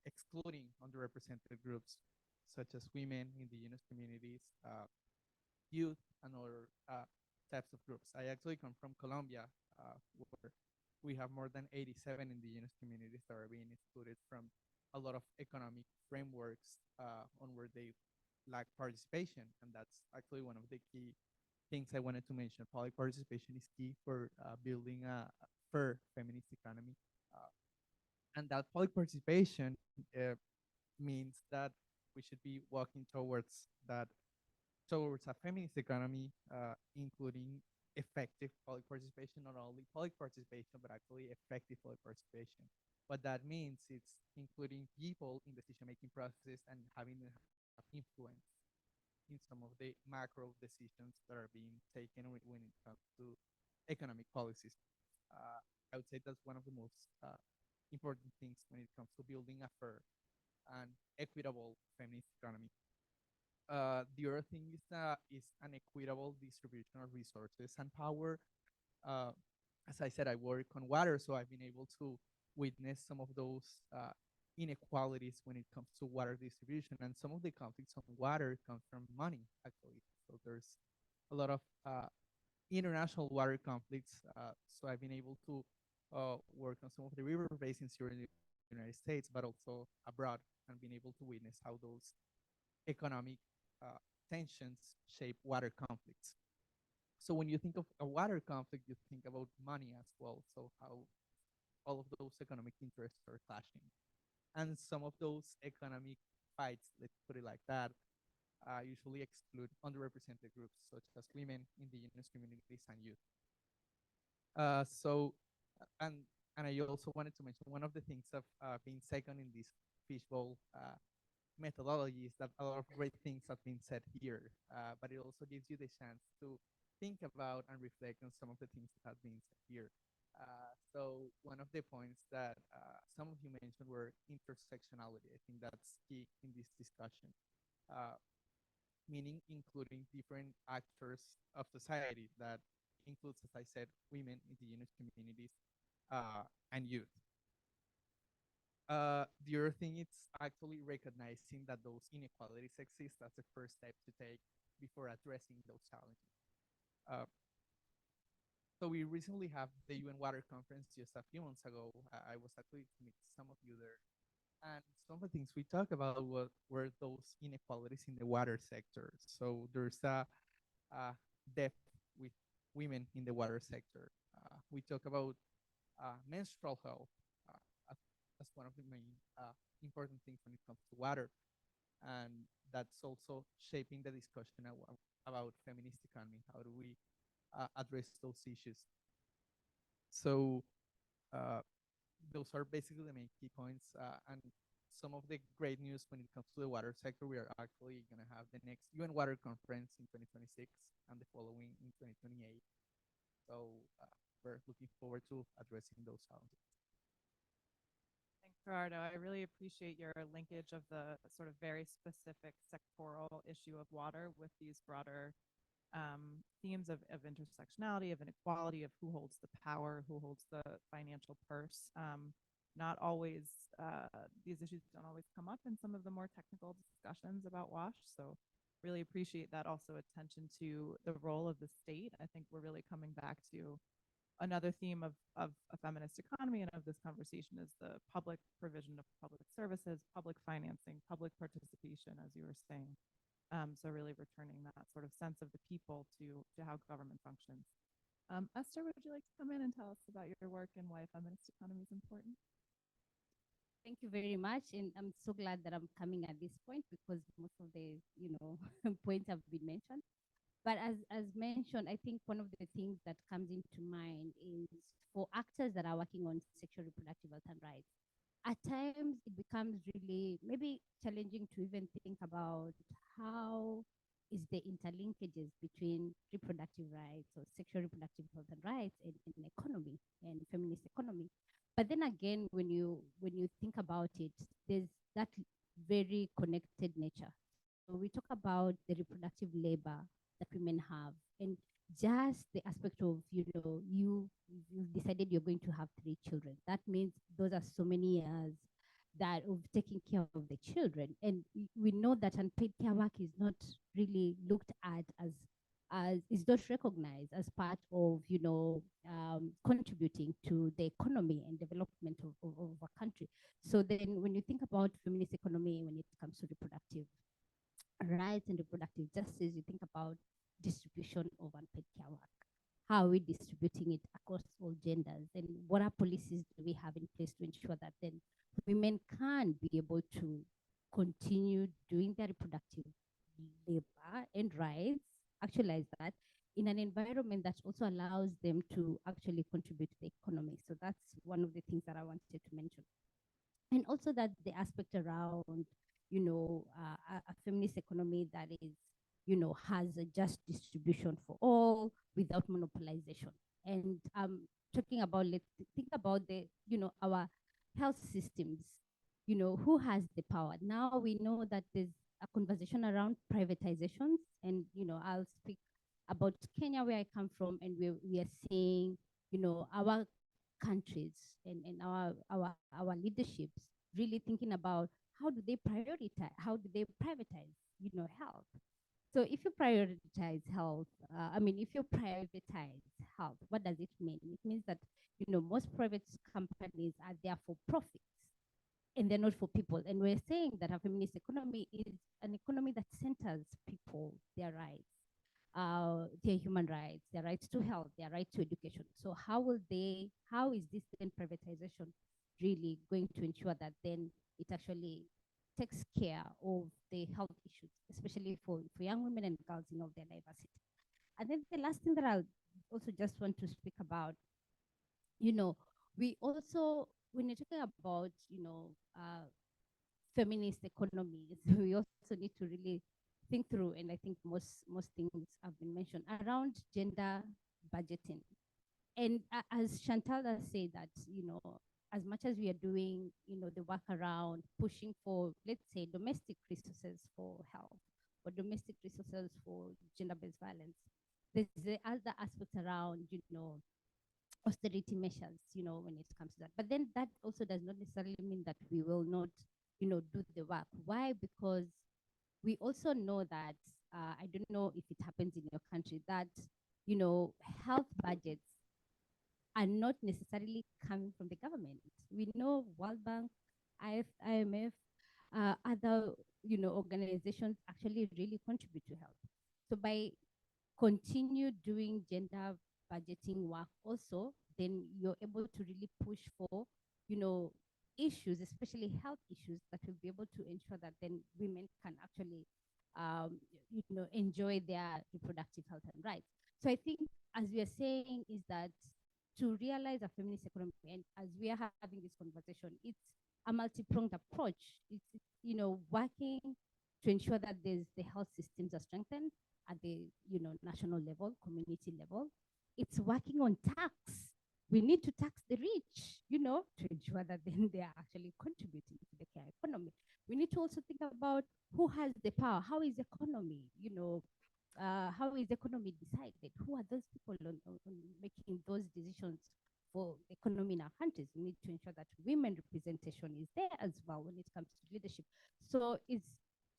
excluding underrepresented groups, such as women, indigenous communities, youth, and other types of groups. I actually come from Colombia, where we have more than 87 indigenous communities that are being excluded from a lot of economic frameworks on where they lack participation. And that's actually one of the key things I wanted to mention. Public participation is key for building a fair feminist economy. And that public participation means that we should be walking towards a feminist economy, including effective public participation, not only public participation, but actually effective public participation. What that means is including people in decision-making processes and having them have influence in some of the macro decisions that are being taken when it comes to economic policies. I would say that's one of the most important things when it comes to building a fair and equitable feminist economy. The other thing is an equitable distribution of resources and power. Uh, as I said, I work on water, so I've been able to witness some of those inequalities when it comes to water distribution, and some of the conflicts on water come from money, actually. So there's a lot of international water conflicts. So I've been able to work on some of the river basins here in the United States, but also abroad, and been able to witness how those economic tensions shape water conflicts. So when you think of a water conflict, you think about money as well. So how all of those economic interests are clashing. And some of those economic fights, let's put it like that, usually exclude underrepresented groups such as women, indigenous communities, and youth. So, and I also wanted to mention one of the things of being second in this fishbowl methodology is that a lot of great things have been said here, but it also gives you the chance to think about and reflect on some of the things that have been said here. So one of the points that some of you mentioned were intersectionality. I think that's key in this discussion, meaning including different actors of society that includes, as I said, women, indigenous communities, and youth. The other thing is actually recognizing that those inequalities exist. That's the first step to take before addressing those challenges. So we recently have the UN Water Conference just a few months ago. I was actually to meet some of you there. And some of the things we talked about were those inequalities in the water sector. So there's a depth with women in the water sector. We talk about menstrual health as one of the main important things when it comes to water. And that's also shaping the discussion about feminist economy. How do we address those issues? So those are basically the main key points. And some of the great news when it comes to the water sector, we are actually going to have the next UN Water Conference in 2026 and the following in 2028. So we're looking forward to addressing those challenges. Thanks, Gerardo. I really appreciate your linkage of the sort of very specific sectoral issue of water with these broader themes of intersectionality, of inequality, of who holds the power, who holds the financial purse. Not always, these issues don't always come up in some of the more technical discussions about WASH. So really appreciate that also attention to the role of the state. I think we're really coming back to another theme of a feminist economy and of this conversation is the public provision of public services, public financing, public participation, as you were saying. So really returning that sort of sense of the people to how government functions. Esther, would you like to come in and tell us about your work and why feminist economy is important? Thank you very much. And I'm so glad that I'm coming at this point because most of the, points have been mentioned. But as mentioned, I think one of the things that comes into mind is for actors that are working on sexual reproductive health and rights, at times it becomes really maybe challenging to even think about how is the interlinkages between reproductive rights or sexual reproductive health and rights and economy and feminist economy. But then again, when you think about it, there's that very connected nature. So we talk about the reproductive labor that women have, and just the aspect of you decided you're going to have 3 children. That means those are so many years that of taking care of the children, and we know that unpaid care work is not really looked at as is not recognized as part of contributing to the economy and development of a country. So then when you think about feminist economy when it comes to reproductive rights and reproductive justice, you think about distribution of unpaid care work. How are we distributing it across all genders, and what are policies do we have in place to ensure that then women can be able to continue doing their reproductive labor and rights, actualize that in an environment that also allows them to actually contribute to the economy. So that's one of the things that I wanted to mention. And also that the aspect around, a feminist economy that is, has a just distribution for all without monopolization. And talking about, let's think about the, our health systems, who has the power? Now we know that there's a conversation around privatizations, and, I'll speak about Kenya, where I come from, and we are seeing, our countries and our leaderships really thinking about how do they prioritize, how do they privatize, health. So if you prioritize health, if you privatize health, what does it mean? It means that, most private companies are there for profits and they're not for people. And we're saying that a feminist economy is an economy that centers people, their rights, their human rights, their rights to health, their right to education. So how is this then privatization really going to ensure that then it actually takes care of the health issues, especially for young women and girls in all their diversity? And then the last thing that I'll also just want to speak about, we also, when you're talking about, feminist economies, we also need to really think through, and I think most things have been mentioned around gender budgeting. And as Chantal has said that, as much as we are doing, the work around pushing for, let's say, domestic resources for health or domestic resources for gender-based violence, there's the other aspects around, austerity measures, when it comes to that. But then that also does not necessarily mean that we will not, do the work. Why? Because we also know that, I don't know if it happens in your country, that, health budgets are not necessarily coming from the government. We know World Bank, IMF, other, organizations actually really contribute to health. So by continue doing gender budgeting work also, then you're able to really push for, issues, especially health issues, that will be able to ensure that then women can actually, enjoy their reproductive health and rights. So I think, as we are saying, is that to realize a feminist economy, and as we are having this conversation, it's a multi-pronged approach. It's working to ensure that the health systems are strengthened at the national level, community level. It's working on tax. We need to tax the rich, to ensure that then they are actually contributing to the care economy. We need to also think about who has the power. How is economy, how is economy decided? Who are those people on making those decisions for economy in our countries? We need to ensure that women representation is there as well when it comes to leadership. So it's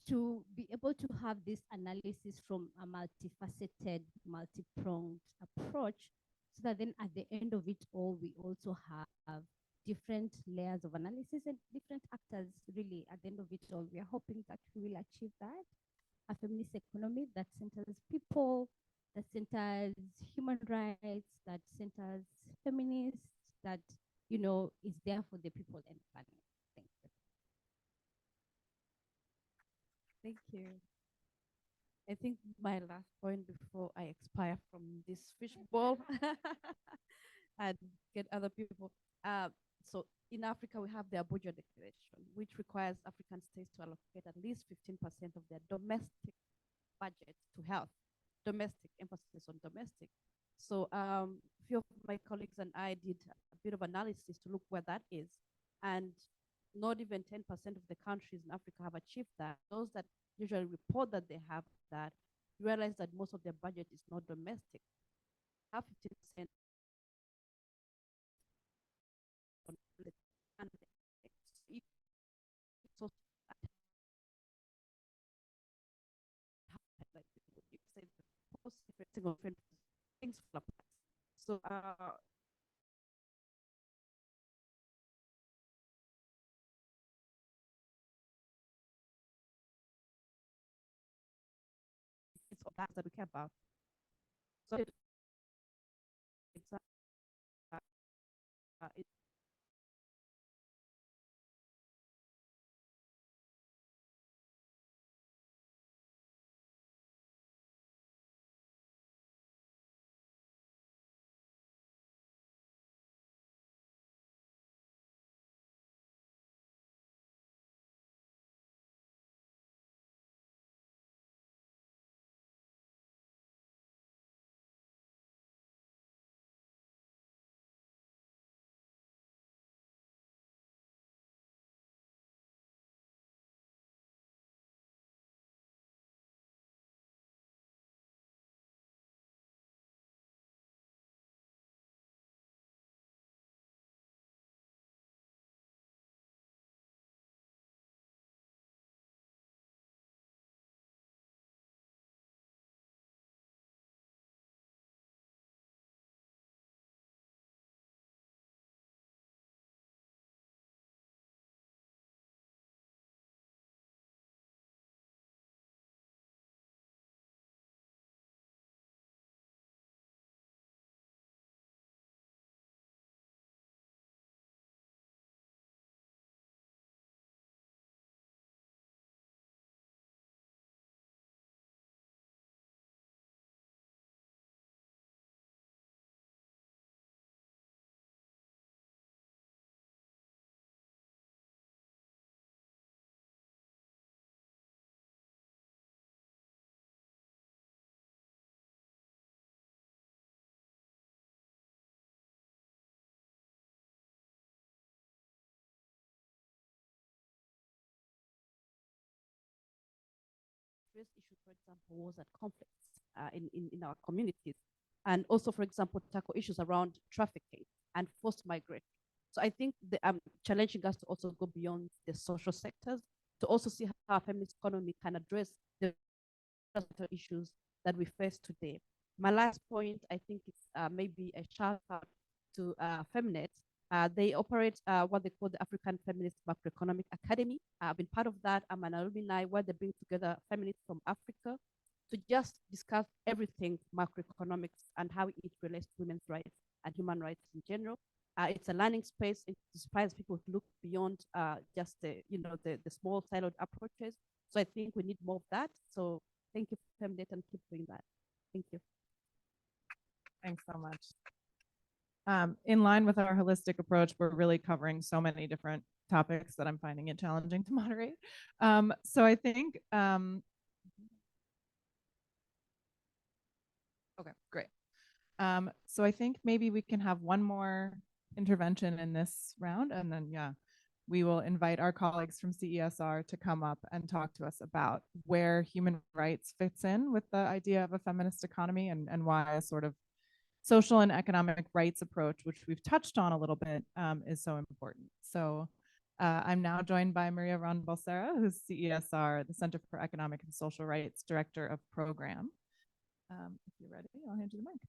to be able to have this analysis from a multifaceted, multi-pronged approach, so that then at the end of it all, we also have different layers of analysis and different actors. Really, at the end of it all, we are hoping that we will achieve that. A feminist economy that centers people, that centers human rights, that centers feminists, that, is there for the people and planet. Thank you. Thank you. I think my last point before I expire from this fishbowl and get other people. So in Africa, we have the Abuja Declaration, which requires African states to allocate at least 15% of their domestic budget to health. Domestic, emphasis on domestic. So a few of my colleagues and I did a bit of analysis to look where that is. And not even 10% of the countries in Africa have achieved that. Those that usually report that they have that realize that most of their budget is not domestic. Have 15% on the and so like you said, post single things fall apart. So it's all that we care about. So it's address issues, for example, wars and conflicts in our communities, and also, for example, tackle issues around trafficking and forced migration. So I think the challenging us to also go beyond the social sectors to also see how feminist economy can address the issues that we face today. My last point, I think, is maybe a shout out to Femnet. They operate what they call the African Feminist Macroeconomic Academy. I've been part of that. I'm an alumni where they bring together feminists from Africa to just discuss everything macroeconomics and how it relates to women's rights and human rights in general. It's a learning space. It inspires people to look beyond just the small siloed approaches. So I think we need more of that. So thank you, Femnet, and keep doing that. Thank you. Thanks so much. In line with our holistic approach, we're really covering so many different topics that I'm finding it challenging to moderate. So I think, okay, great. So I think maybe we can have one more intervention in this round, and then, yeah, we will invite our colleagues from CESR to come up and talk to us about where human rights fits in with the idea of a feminist economy, and why a sort of social and economic rights approach, which we've touched on a little bit, is so important. So I'm now joined by Maria Ron Balsera, who's CESR, the Center for Economic and Social Rights Director of Program. If you're ready, I'll hand you the mic.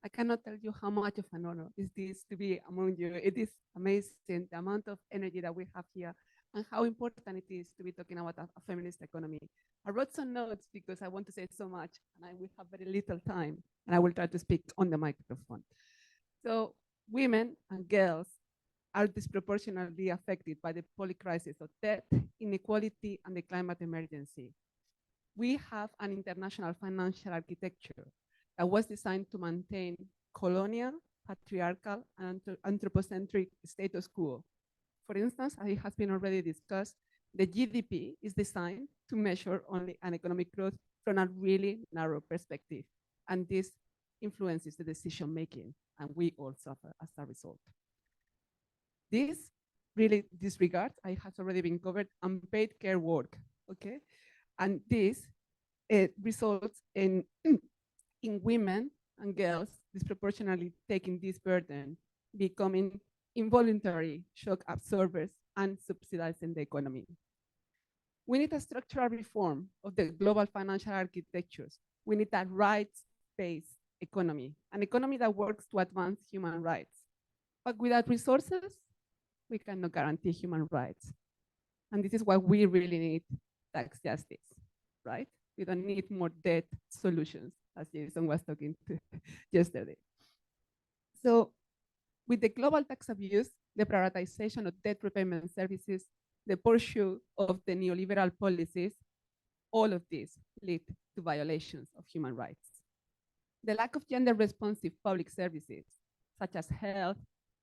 I cannot tell you how much of an honor is this to be among you. It is amazing the amount of energy that we have here and how important it is to be talking about a feminist economy. I wrote some notes because I want to say so much and I will have very little time, and I will try to speak on the microphone. So women and girls are disproportionately affected by the public crisis of debt, inequality, and the climate emergency. We have an international financial architecture that was designed to maintain colonial, patriarchal, and anthropocentric status quo. For instance, as it has been already discussed, the GDP is designed to measure only an economic growth from a really narrow perspective. And this influences the decision making, and we all suffer as a result. This really disregards, it has already been covered, unpaid care work, okay? And this results in women and girls disproportionately taking this burden, becoming involuntary shock absorbers and subsidizing the economy. We need a structural reform of the global financial architectures. We need a rights-based economy, an economy that works to advance human rights. But without resources, we cannot guarantee human rights. And this is why we really need tax justice, right? We don't need more debt solutions, as Jason was talking to yesterday. So with the global tax abuse, the prioritization of debt repayment services, the pursuit of the neoliberal policies, all of these lead to violations of human rights. The lack of gender-responsive public services, such as health,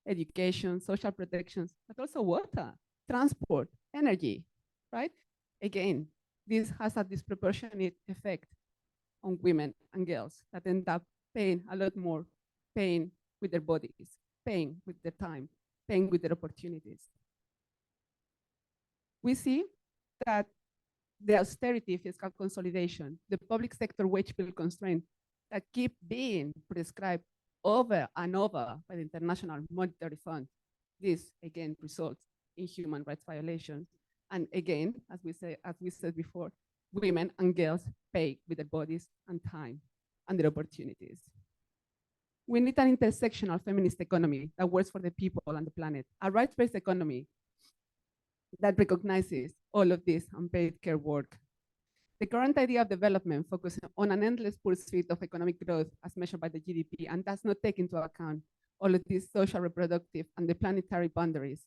education, social protections, but also water, transport, energy, right? Again, this has a disproportionate effect on women and girls that end up paying a lot more, paying with their bodies, paying with their time, paying with their opportunities. We see that the austerity fiscal consolidation, the public sector wage bill constraints that keep being prescribed over and over by the International Monetary Fund, this again results in human rights violations. And again, as we said before, women and girls pay with their bodies and time and their opportunities. We need an intersectional feminist economy that works for the people and the planet, a rights-based economy that recognizes all of this unpaid care work. The current idea of development focuses on an endless pursuit of economic growth as measured by the GDP and does not take into account all of these social, reproductive, and the planetary boundaries.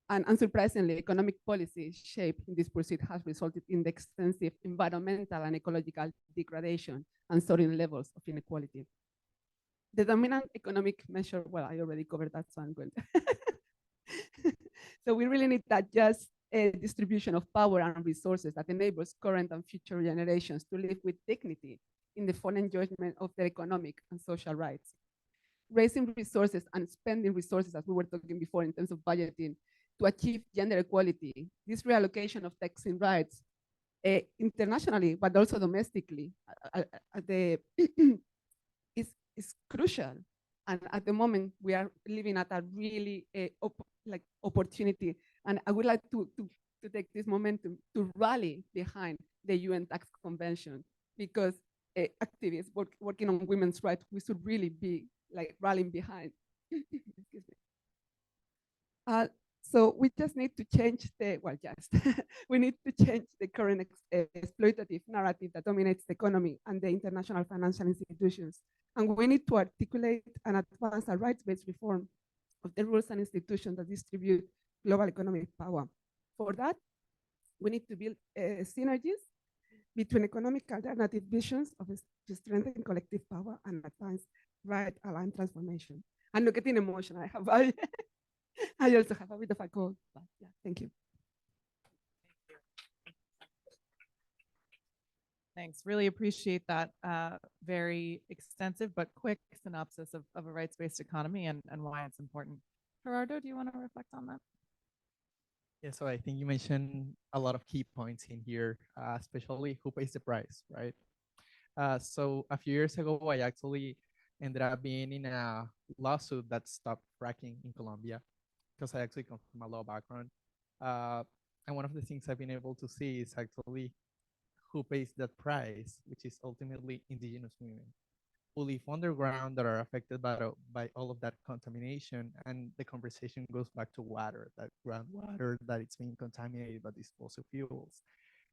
And unsurprisingly, economic policy shaped in this pursuit has resulted in the extensive environmental and ecological degradation and soaring levels of inequality. The dominant economic measure, well, I already covered that, so I'm going to. So we really need that just distribution of power and resources that enables current and future generations to live with dignity in the full enjoyment of their economic and social rights. Raising resources and spending resources, as we were talking before in terms of budgeting, to achieve gender equality. This reallocation of taxing rights internationally, but also domestically. The is crucial. And at the moment, we are living at a really opportunity. And I would like to take this momentum to rally behind the UN Tax Convention, because activists working on women's rights, we should really be like rallying behind. Excuse me. So we just need to change we need to change the current exploitative narrative that dominates the economy and the international financial institutions. And we need to articulate and advance a rights-based reform of the rules and institutions that distribute global economic power. For that, we need to build synergies between economic alternative visions to strengthen collective power and advance right-aligned transformation. I'm not getting emotional. I also have a bit of a cold, but yeah, thank you. Thanks. Really appreciate that very extensive but quick synopsis of a rights-based economy and why it's important. Gerardo, do you want to reflect on that? Yeah, so I think you mentioned a lot of key points in here, especially who pays the price, right? So a few years ago, I actually ended up being in a lawsuit that stopped fracking in Colombia, because I actually come from a law background. And one of the things I've been able to see is actually who pays that price, which is ultimately indigenous women who live underground, that are affected by all of that contamination. And the conversation goes back to water, that groundwater that it's being contaminated by these fossil fuels.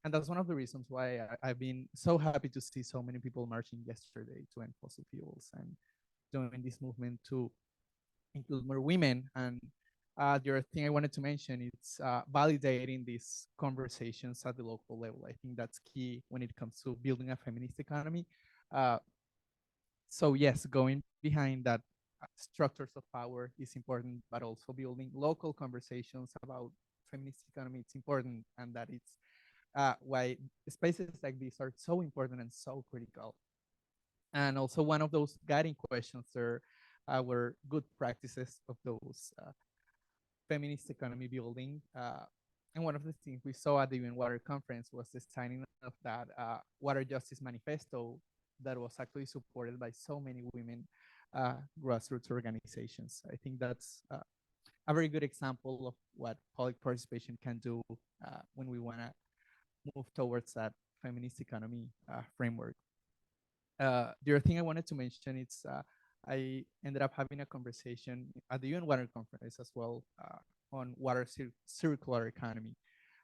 And that's one of the reasons why I've been so happy to see so many people marching yesterday to end fossil fuels and doing this movement to include more women. And the other thing I wanted to mention is validating these conversations at the local level. I think that's key when it comes to building a feminist economy. So yes, going behind that structures of power is important, but also building local conversations about feminist economy, it's important, and that it's why spaces like these are so important and so critical. And also one of those guiding questions are our good practices of those feminist economy building. And one of the things we saw at the UN Water Conference was the signing of that Water Justice Manifesto that was actually supported by so many women grassroots organizations. I think that's a very good example of what public participation can do when we want to move towards that feminist economy framework. The other thing I wanted to mention is I ended up having a conversation at the UN Water Conference as well on water circular economy.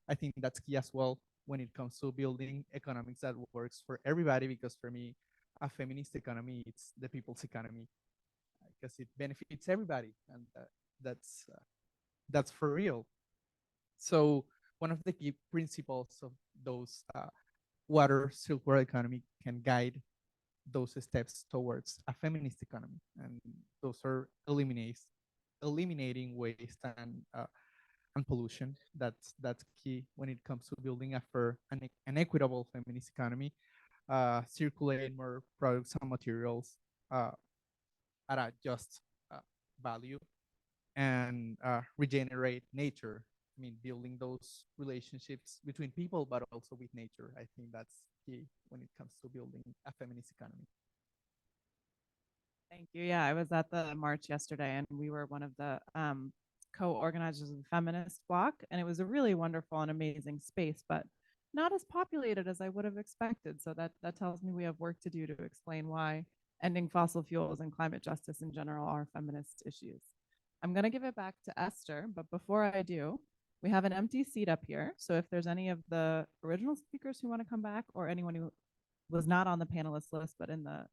I think that's key as well when it comes to building economics that works for everybody, because for me, a feminist economy, it's the people's economy, because it benefits everybody, and that's for real. So one of the key principles of those water circular economy can guide those steps towards a feminist economy, and those are eliminating waste and pollution. That's key when it comes to building a fair and an equitable feminist economy. Circulate more products and materials at a just value, and regenerate nature. I mean, building those relationships between people, but also with nature. I think that's key when it comes to building a feminist economy. Thank you. Yeah, I was at the march yesterday, and we were one of the co-organizers of the feminist bloc, and it was a really wonderful and amazing space, but not as populated as I would have expected. So that tells me we have work to do to explain why ending fossil fuels and climate justice in general are feminist issues. I'm going to give it back to Esther, but before I do, we have an empty seat up here. So if there's any of the original speakers who want to come back, or anyone who was not on the panelist list but in the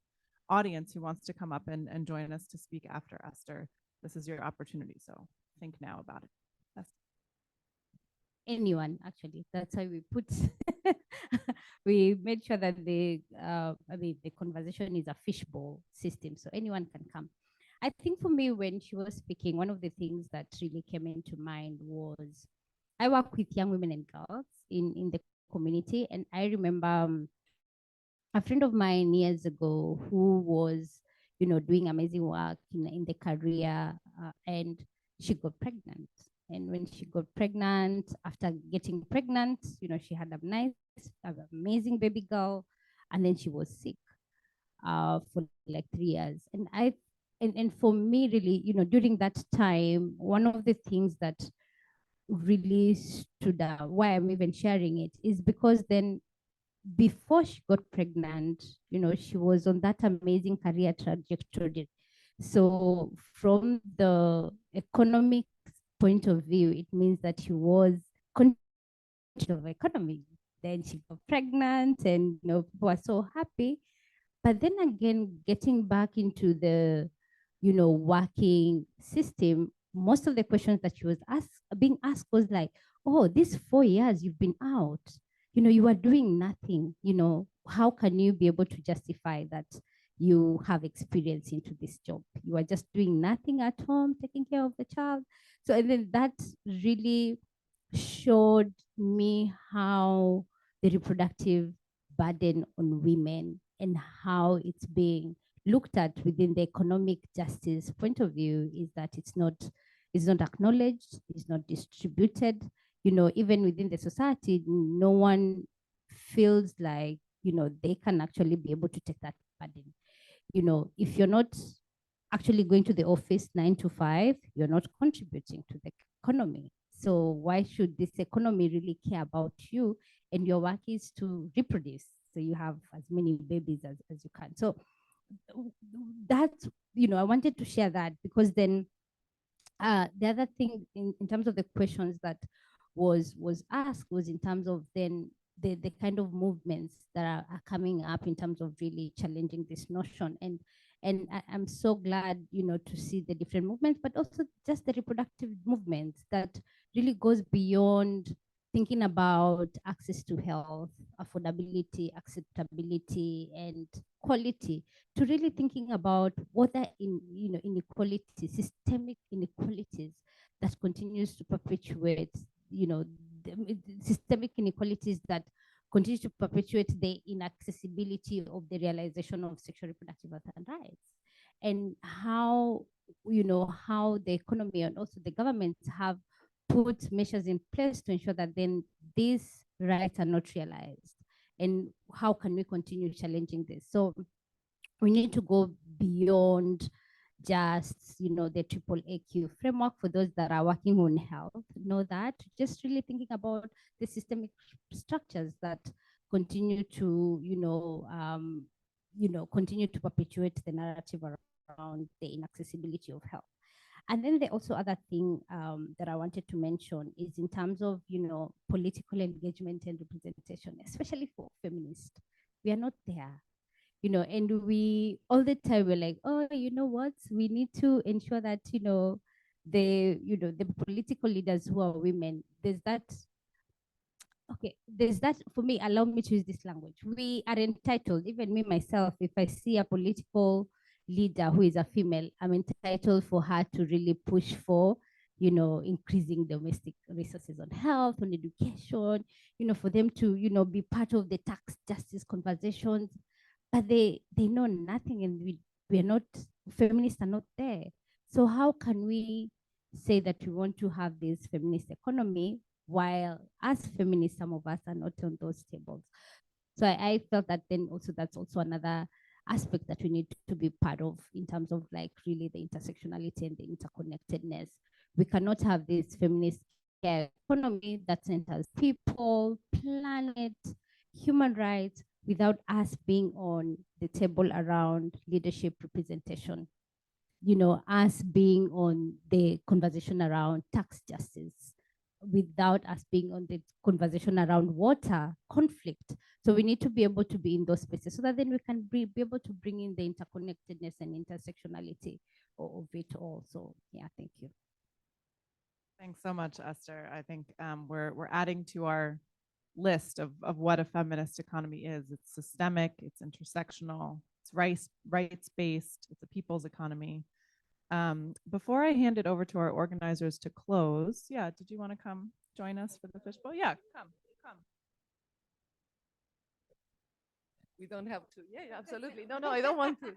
audience who wants to come up and join us to speak after Esther, this is your opportunity. So think now about it. Esther. Anyone, actually, that's how we put we made sure that the conversation is a fishbowl system, so anyone can come. I think for me, when she was speaking, one of the things that really came into mind was I work with young women and girls in the community, and I remember a friend of mine years ago who was doing amazing work in the career, and she got pregnant. And when she got pregnant, after getting pregnant, she had a nice, amazing baby girl, and then she was sick for like 3 years. And for me, really, during that time, one of the things that really stood out, why I'm even sharing it, is because then before she got pregnant, she was on that amazing career trajectory. So from the economic point of view, it means that she was of economy. Then she got pregnant, and people were so happy. But then again, getting back into the, working system, most of the questions that she was being asked was like, oh, these 4 years you've been out, you are doing nothing, how can you be able to justify that you have experience into this job? You are just doing nothing at home, taking care of the child. So, and then that really showed me how the reproductive burden on women and how it's being looked at within the economic justice point of view is that it's not acknowledged, it's not distributed. Even within the society, no one feels like they can actually be able to take that burden. If you're not actually going to the office 9 to 5, you're not contributing to the economy. So why should this economy really care about you? And your work is to reproduce, so you have as many babies as you can. So that's, I wanted to share that, because then the other thing in terms of the questions that was asked was in terms of then the kind of movements that are coming up in terms of really challenging this notion. And I'm so glad, to see the different movements, but also just the reproductive movements that really goes beyond thinking about access to health, affordability, acceptability, and quality, to really thinking about what are inequalities, systemic inequalities that continues to perpetuate, the systemic inequalities that continue to perpetuate the inaccessibility of the realization of sexual reproductive health and rights, and how how the economy and also the governments have put measures in place to ensure that then these rights are not realized, and how can we continue challenging this. So we need to go beyond just the triple AQ framework. For those that are working on health, know that just really thinking about the systemic structures that continue to continue to perpetuate the narrative around the inaccessibility of health. And then the also other thing that I wanted to mention is in terms of political engagement and representation, especially for feminists. We are not there, and we all the time we're like, oh, what, we need to ensure that the political leaders who are women, there's that for me, allow me to use this language. We are entitled, even me myself, if I see a political leader who is a female, I'm entitled for her to really push for increasing domestic resources on health, on education, for them to be part of the tax justice conversations. But they know nothing, and we are not, feminists are not there. So how can we say that we want to have this feminist economy while as feminists, some of us are not on those tables? So I felt that then also that's also another aspect that we need to be part of in terms of like really the intersectionality and the interconnectedness. We cannot have this feminist economy that centers people, planet, human rights, without us being on the table around leadership representation, us being on the conversation around tax justice, without us being on the conversation around water conflict. So we need to be able to be in those spaces so that then we can be able to bring in the interconnectedness and intersectionality of it all. So yeah, thank you. Thanks so much, Esther. I think we're adding to our list of what a feminist economy is. It's systemic, it's intersectional, it's rights-based, it's a people's economy. Before I hand it over to our organizers to close, yeah, did you want to come join us for the fishbowl? Yeah, come. We don't have to. Yeah, absolutely. No, I don't want to.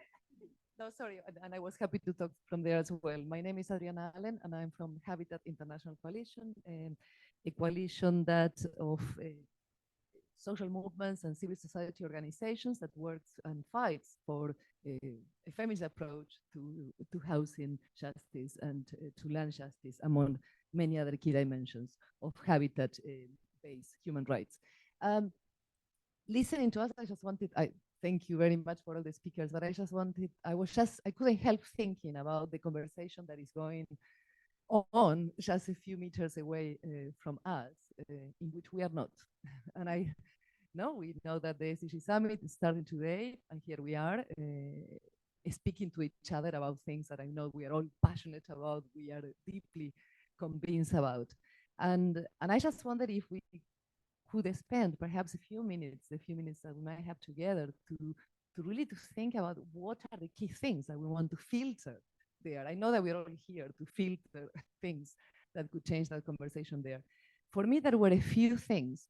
No, sorry, and I was happy to talk from there as well. My name is Adriana Allen, and I'm from Habitat International Coalition, a coalition that of social movements and civil society organizations that works and fights for a feminist approach to housing justice and to land justice, among many other key dimensions of habitat-based human rights. Listening to us, I thank you very much for all the speakers, but I couldn't help thinking about the conversation that is going on just a few meters away from us, in which we are not. And we know that the SDG Summit is starting today, and here we are speaking to each other about things that I know we are all passionate about, we are deeply convinced about. And I just wonder if we could spend perhaps a few minutes that we might have together to really think about what are the key things that we want to filter there. I know that we're all here to filter things that could change that conversation there. For me, there were a few things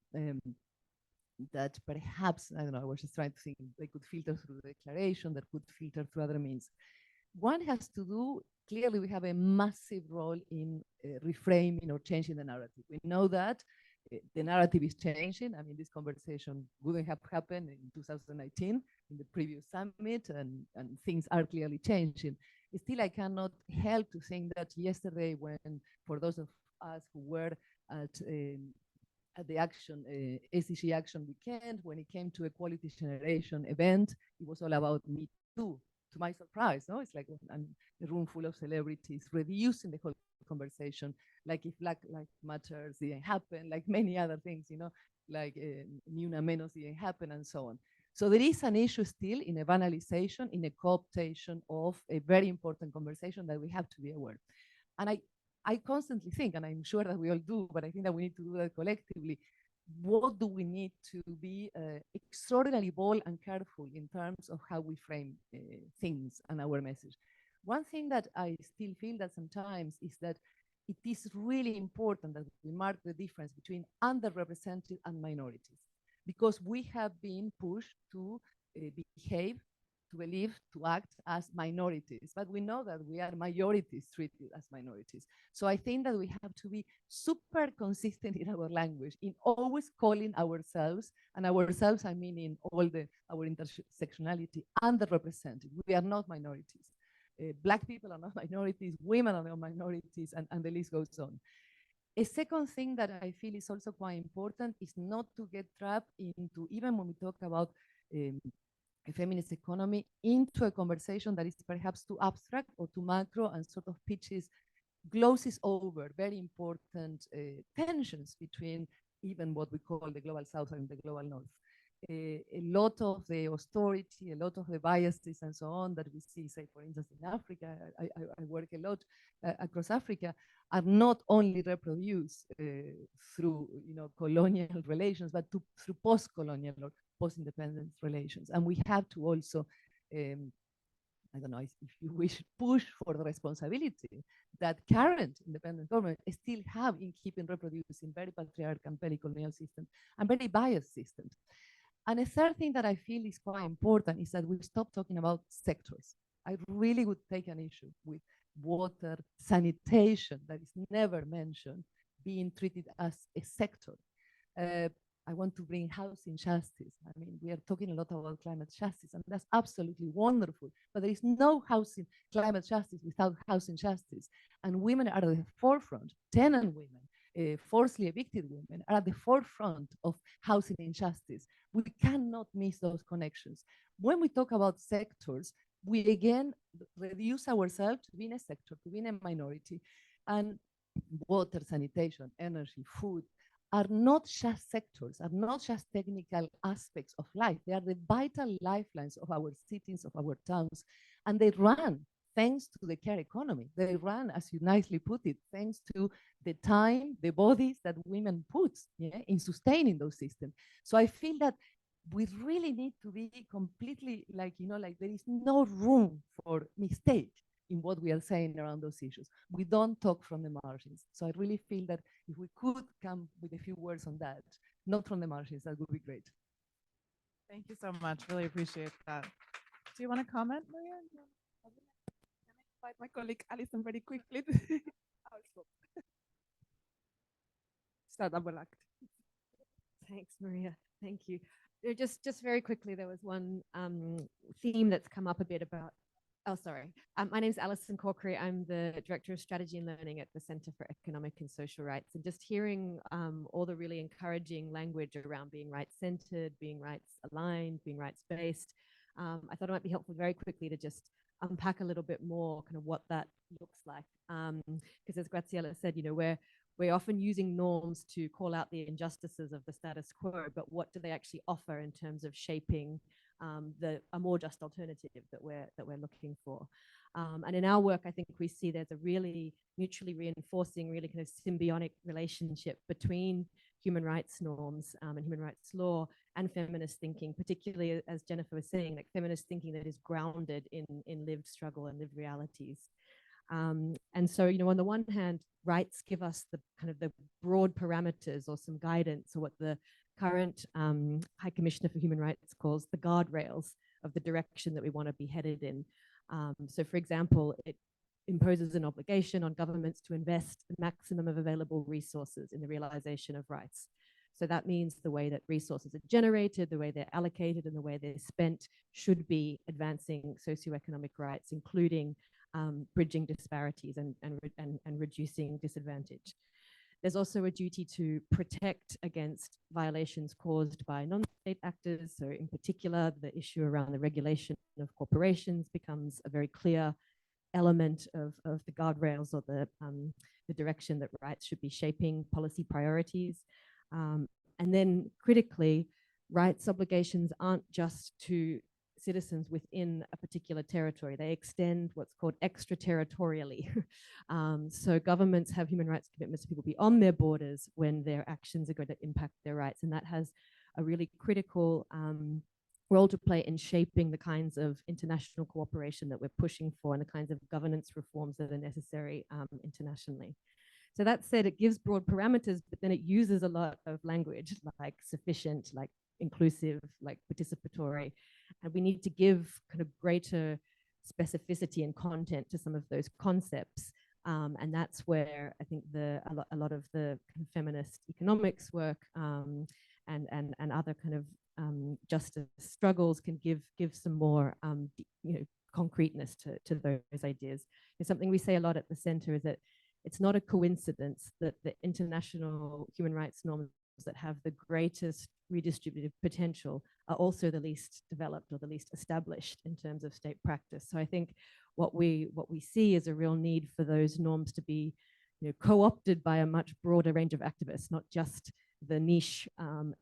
that perhaps, I don't know, I was just trying to think they could filter through the declaration, that could filter through other means. One has to do, clearly we have a massive role in reframing or changing the narrative. We know that the narrative is changing. I mean, this conversation wouldn't have happened in 2019 in the previous summit, and things are clearly changing. Still, I cannot help to think that yesterday, when, for those of us who were at the SDG Action Weekend, when it came to Equality Generation event, it was all about Me Too. To my surprise, no, it's like a room full of celebrities reducing the whole conversation, like if Black Lives Matter didn't happen, like many other things, like Ni Una Menos didn't happen, and so on. So there is an issue still in a banalization, in a cooptation of a very important conversation that we have to be aware. And I constantly think, and I'm sure that we all do, but I think that we need to do that collectively. What do we need to be extraordinarily bold and careful in terms of how we frame things and our message? One thing that I still feel that sometimes is that it is really important that we mark the difference between underrepresented and minorities, because we have been pushed to behave, to believe, to act as minorities, but we know that we are majorities treated as minorities. So I think that we have to be super consistent in our language, in always calling ourselves, and ourselves I mean in all our intersectionality, underrepresented. We are not minorities. Black people are not minorities, women are not minorities, and the list goes on. A second thing that I feel is also quite important is not to get trapped into, even when we talk about a feminist economy, into a conversation that is perhaps too abstract or too macro and sort of glosses over very important tensions between even what we call the global south and the global north. A lot of the austerity, a lot of the biases and so on that we see, say, for instance, in Africa, I work a lot across Africa, are not only reproduced through colonial relations, but through post-colonial or post-independence relations. And we have to also, I don't know if you wish, push for the responsibility that current independent governments still have in keeping reproducing very patriarchal and very colonial systems and very biased systems. And a third thing that I feel is quite important is that we stop talking about sectors. I really would take an issue with water, sanitation, that is never mentioned, being treated as a sector. I want to bring housing justice. I mean, we are talking a lot about climate justice, and that's absolutely wonderful. But there is no climate justice without housing justice. And women are at the forefront. Tenant women, forcibly evicted women are at the forefront of housing injustice. We cannot miss those connections. When we talk about sectors, we again reduce ourselves to being a sector, to being a minority. And water, sanitation, energy, food are not just sectors, are not just technical aspects of life. They are the vital lifelines of our cities, of our towns, and they run thanks to the care economy. They run, as you nicely put it, thanks to the time, the bodies that women put in sustaining those systems. So I feel that we really need to be completely like there is no room for mistake in what we are saying around those issues. We don't talk from the margins. So I really feel that if we could come with a few words on that, not from the margins, that would be great. Thank you so much. Really appreciate that. Do you want to comment, Maria? invite my colleague Alison very quickly. Also. Start double act. Thanks, Maria. Thank you. Just very quickly, there was one theme that's come up a bit about. Oh, sorry. My name is Alison Corkery. I'm the Director of Strategy and Learning at the Center for Economic and Social Rights. And just hearing all the really encouraging language around being rights-centered, being rights-aligned, being rights-based, I thought it might be helpful very quickly to just unpack a little bit more kind of what that looks like. Because as Graziella said, you know, we're often using norms to call out the injustices of the status quo, but what do they actually offer in terms of shaping a more just alternative that we're looking for? And in our work, I think we see there's a really mutually reinforcing, really kind of symbiotic relationship between human rights norms and human rights law and feminist thinking, particularly as Jennifer was saying, like feminist thinking that is grounded in lived struggle and lived realities. And so, you know, on the one hand, rights give us the kind of the broad parameters or some guidance, or what the current High Commissioner for Human Rights calls the guardrails of the direction that we want to be headed in. So, for example, it imposes an obligation on governments to invest the maximum of available resources in the realization of rights. So that means the way that resources are generated, the way they're allocated, and the way they're spent should be advancing socioeconomic rights, including bridging disparities and reducing disadvantage. There's also a duty to protect against violations caused by non-state actors. So in particular, the issue around the regulation of corporations becomes a very clear element of the guardrails or the direction that rights should be shaping policy priorities. And then critically, rights obligations aren't just to citizens within a particular territory. They extend what's called extraterritorially. So governments have human rights commitments to people beyond their borders when their actions are going to impact their rights. And that has a really critical role to play in shaping the kinds of international cooperation that we're pushing for and the kinds of governance reforms that are necessary internationally. So that said, it gives broad parameters, but then it uses a lot of language like sufficient, like inclusive, like participatory. And we need to give kind of greater specificity and content to some of those concepts. And that's where I think a lot of the kind of feminist economics work and other kind of justice struggles can give some more concreteness to those ideas. And something we say a lot at the center is that it's not a coincidence that the international human rights norms that have the greatest redistributive potential are also the least developed or the least established in terms of state practice. So I think what we see is a real need for those norms to be, you know, co-opted by a much broader range of activists, not just the niche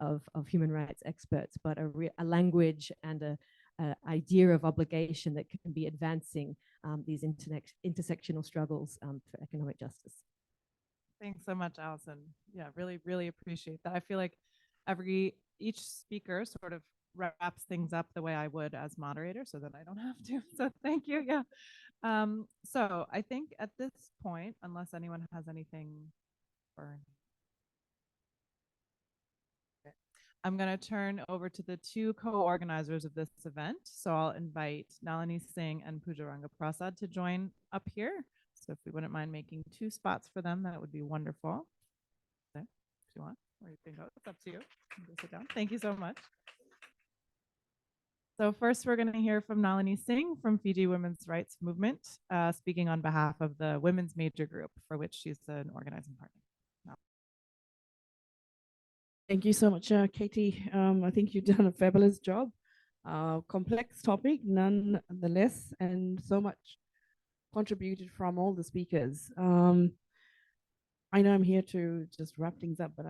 of human rights experts, but a language and a idea of obligation that can be advancing these intersectional struggles for economic justice. Thanks so much, Alison. Yeah, really, really appreciate that. I feel like each speaker sort of wraps things up the way I would as moderator, so that I don't have to. So thank you. Yeah. So I think at this point, unless anyone has anything for, I'm going to turn over to the two co-organizers of this event. So I'll invite Nalini Singh and Pujaranga Prasad to join up here. So if we wouldn't mind making 2 spots for them, that would be wonderful. If you want, or you can go, it's up to you. You can sit down. Thank you so much. So first, we're going to hear from Nalini Singh from Fiji Women's Rights Movement, speaking on behalf of the Women's Major Group, for which she's an organizing partner. Thank you so much, Katie. I think you've done a fabulous job. Complex topic, nonetheless, and so much contributed from all the speakers. I know I'm here to just wrap things up, but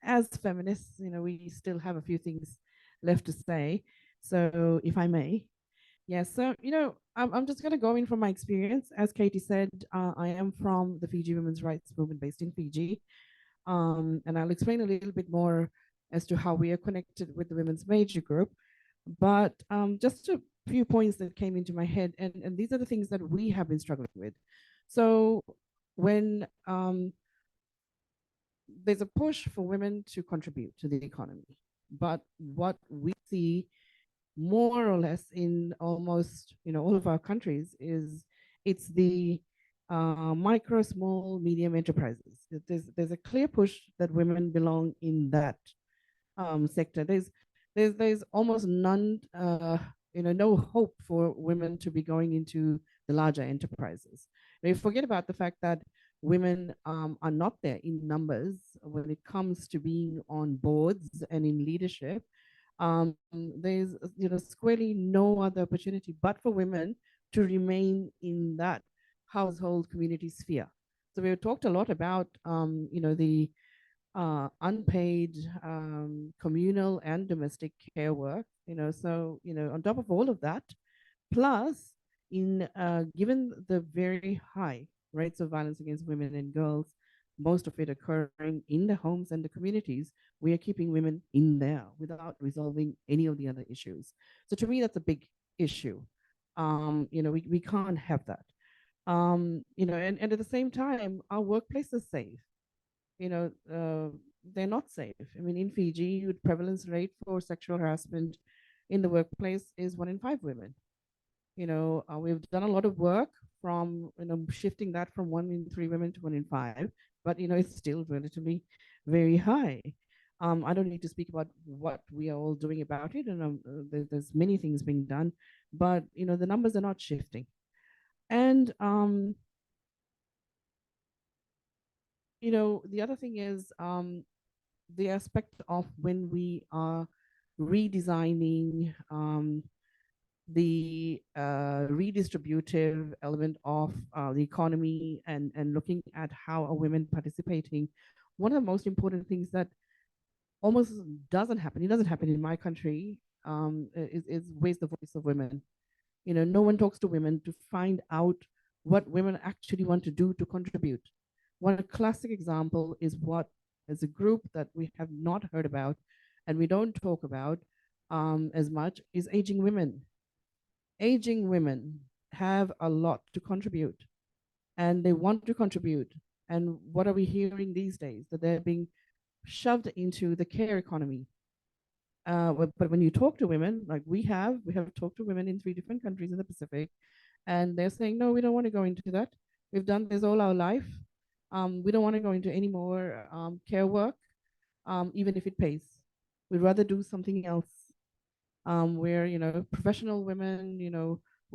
as feminists, we still have a few things left to say. So if I may. Yes, so, I'm just going to go in from my experience. As Katie said, I am from the Fiji Women's Rights Movement based in Fiji. And I'll explain a little bit more as to how we are connected with the Women's Major Group. But just a few points that came into my head, and these are the things that we have been struggling with. So when there's a push for women to contribute to the economy, but what we see more or less in almost all of our countries is it's the micro, small, medium enterprises. There's a clear push that women belong in that sector. There's almost none, no hope for women to be going into the larger enterprises. We forget about the fact that women are not there in numbers when it comes to being on boards and in leadership. There's squarely no other opportunity but for women to remain in that household community sphere. So we talked a lot about the unpaid communal and domestic care work. So on top of all of that, plus in given the very high rates of violence against women and girls, most of it occurring in the homes and the communities, we are keeping women in there without resolving any of the other issues. So to me, that's a big issue. We can't have that. And at the same time, our workplace is safe. They're not safe. I mean, in Fiji, the prevalence rate for sexual harassment in the workplace is 1 in 5 women. We've done a lot of work from, shifting that from 1 in 3 women to 1 in 5, but, it's still relatively very high. I don't need to speak about what we are all doing about it, and there's many things being done, but, the numbers are not shifting. And, the other thing is the aspect of when we are redesigning the redistributive element of the economy and looking at how are women participating. One of the most important things that almost doesn't happen, it doesn't happen in my country, is raise the voice of women. No one talks to women to find out what women actually want to do to contribute. One classic example is what, as a group that we have not heard about and we don't talk about as much, is aging women. Aging women have a lot to contribute and they want to contribute. And what are we hearing these days? That they're being shoved into the care economy. But when you talk to women, like we have talked to women in 3 different countries in the Pacific, and they're saying, no, we don't want to go into that. We've done this all our life. We don't want to go into any more care work, even if it pays. We'd rather do something else. Where, professional women,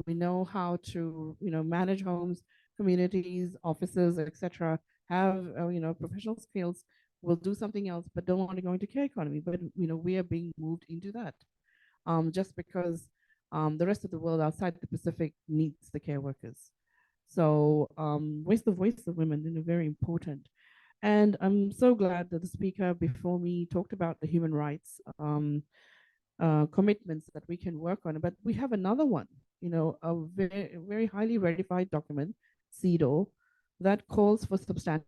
we know how to, manage homes, communities, offices, etc. Have, professional skills, will do something else, but don't want to go into care economy. But, we are being moved into that just because the rest of the world outside the Pacific needs the care workers. So raise the voice of women, very important. And I'm so glad that the speaker before me talked about the human rights commitments that we can work on. But we have another one, a very, very highly ratified document, CEDAW, that calls for substantial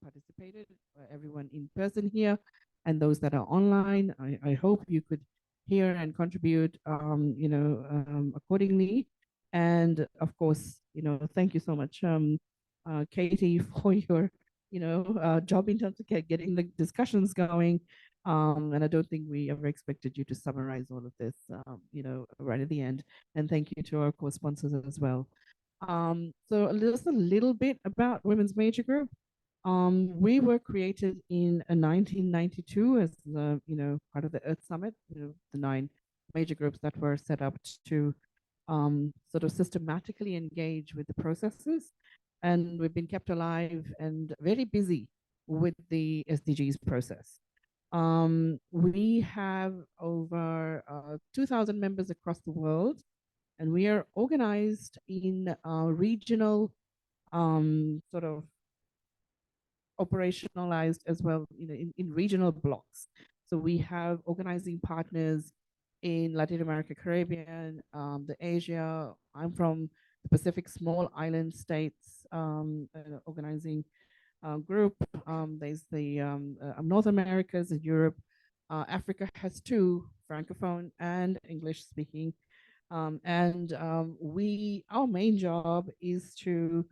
participated, everyone in person here and those that are online. I hope you could hear and contribute, accordingly. And of course, thank you so much, Katie, for your, job in terms of getting the discussions going. And I don't think we ever expected you to summarize all of this, right at the end. And thank you to our co-sponsors as well. So just a little bit about Women's Major Group. We were created in 1992 as the, part of the Earth Summit, the 9 major groups that were set up to sort of systematically engage with the processes. And we've been kept alive and very busy with the SDGs process. We have over 2,000 members across the world, and we are organized in regional sort of operationalized as well, in regional blocks. So we have organizing partners in Latin America, Caribbean, the Asia. I'm from the Pacific Small Island States organizing group. There's the North Americas and Europe. Africa has 2, Francophone and English speaking. Our main job is to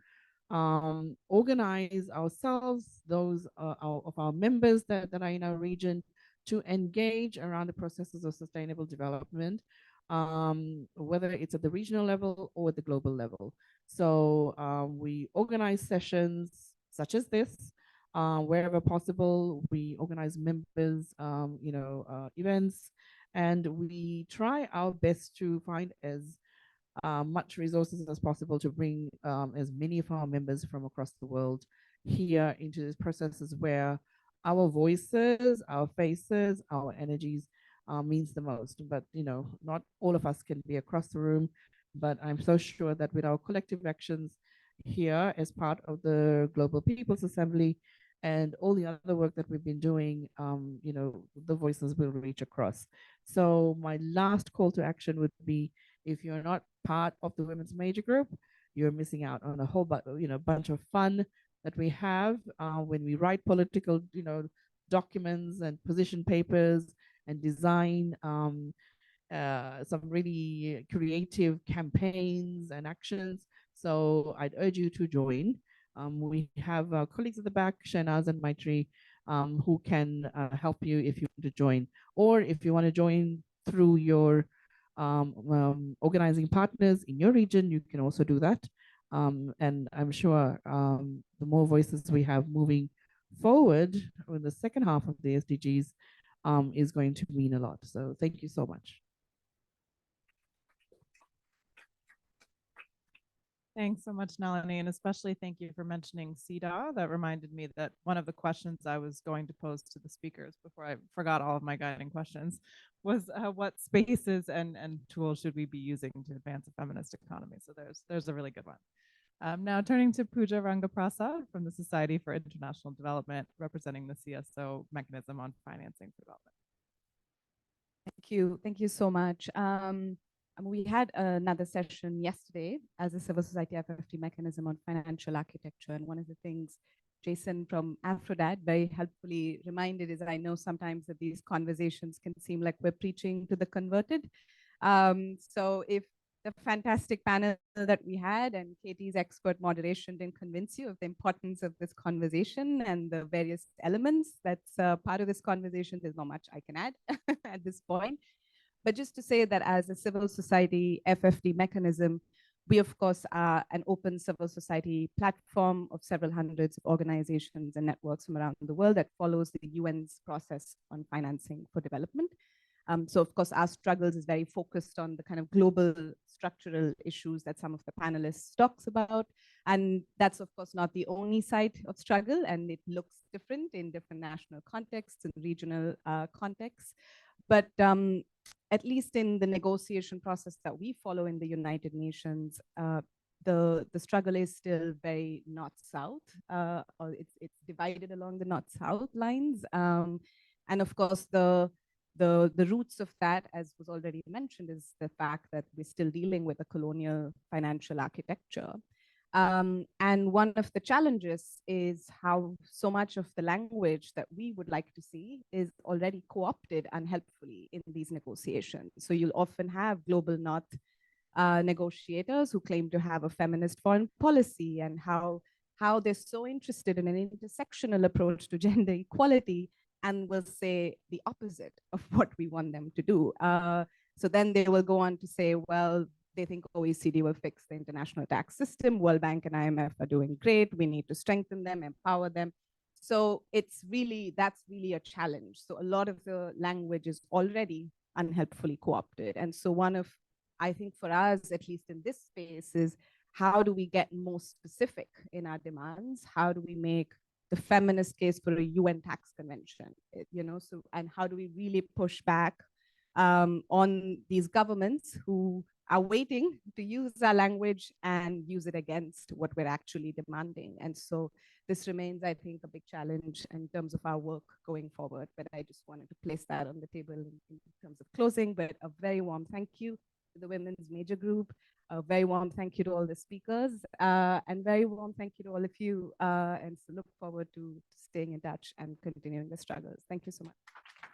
organize ourselves, those of our members that are in our region, to engage around the processes of sustainable development, whether it's at the regional level or at the global level. So we organize sessions such as this. Wherever possible, we organize members, events, and we try our best to find as much resources as possible to bring as many of our members from across the world here into these processes where our voices, our faces, our energies means the most. But, not all of us can be across the room, but I'm so sure that with our collective actions here as part of the Global People's Assembly and all the other work that we've been doing, the voices will reach across. So my last call to action would be, if you're not part of the Women's Major Group, you're missing out on a whole bunch of fun that we have when we write political, documents and position papers and design some really creative campaigns and actions. So I'd urge you to join. We have colleagues at the back, Shanaz and Maitri, who can help you if you want to join. Or if you want to join through your organizing partners in your region, you can also do that. And I'm sure the more voices we have moving forward in the second half of the SDGs is going to mean a lot. So thank you so much. Thanks so much, Nalini, and especially thank you for mentioning CEDAW. That reminded me that one of the questions I was going to pose to the speakers before I forgot all of my guiding questions was what spaces and tools should we be using to advance a feminist economy? So there's a really good one. Now turning to Pooja Rangaprasad from the Society for International Development, representing the CSO mechanism on financing for development. Thank you so much. We had another session yesterday as a civil society FFT mechanism on financial architecture. And one of the things Jason from Aphrodite very helpfully reminded is that I know sometimes that these conversations can seem like we're preaching to the converted. So if the fantastic panel that we had and Katie's expert moderation didn't convince you of the importance of this conversation and the various elements that's part of this conversation, there's not much I can add at this point. But just to say that as a civil society FFD mechanism, we of course are an open civil society platform of several hundreds of organizations and networks from around the world that follows the UN's process on financing for development. So of course our struggles is very focused on the kind of global structural issues that some of the panelists talks about. And that's of course not the only side of struggle, and it looks different in different national contexts and regional contexts. But at least in the negotiation process that we follow in the United Nations, the struggle is still very north-south, or it's divided along the north-south lines. And of course, the roots of that, as was already mentioned, is the fact that we're still dealing with a colonial financial architecture. And one of the challenges is how so much of the language that we would like to see is already co-opted unhelpfully in these negotiations. So you'll often have global north negotiators who claim to have a feminist foreign policy, and how they're so interested in an intersectional approach to gender equality and will say the opposite of what we want them to do. So then they will go on to say, well, they think OECD will fix the international tax system. World Bank and IMF are doing great. We need to strengthen them, empower them. So that's really a challenge. So a lot of the language is already unhelpfully co-opted. And so I think for us, at least in this space, is how do we get more specific in our demands? How do we make the feminist case for a UN tax convention? And how do we really push back on these governments who are waiting to use our language and use it against what we're actually demanding? And so this remains, I think, a big challenge in terms of our work going forward. But I just wanted to place that on the table in terms of closing. But a very warm thank you to the Women's Major Group. A very warm thank you to all the speakers, and very warm thank you to all of you. And so look forward to staying in touch and continuing the struggles. Thank you so much.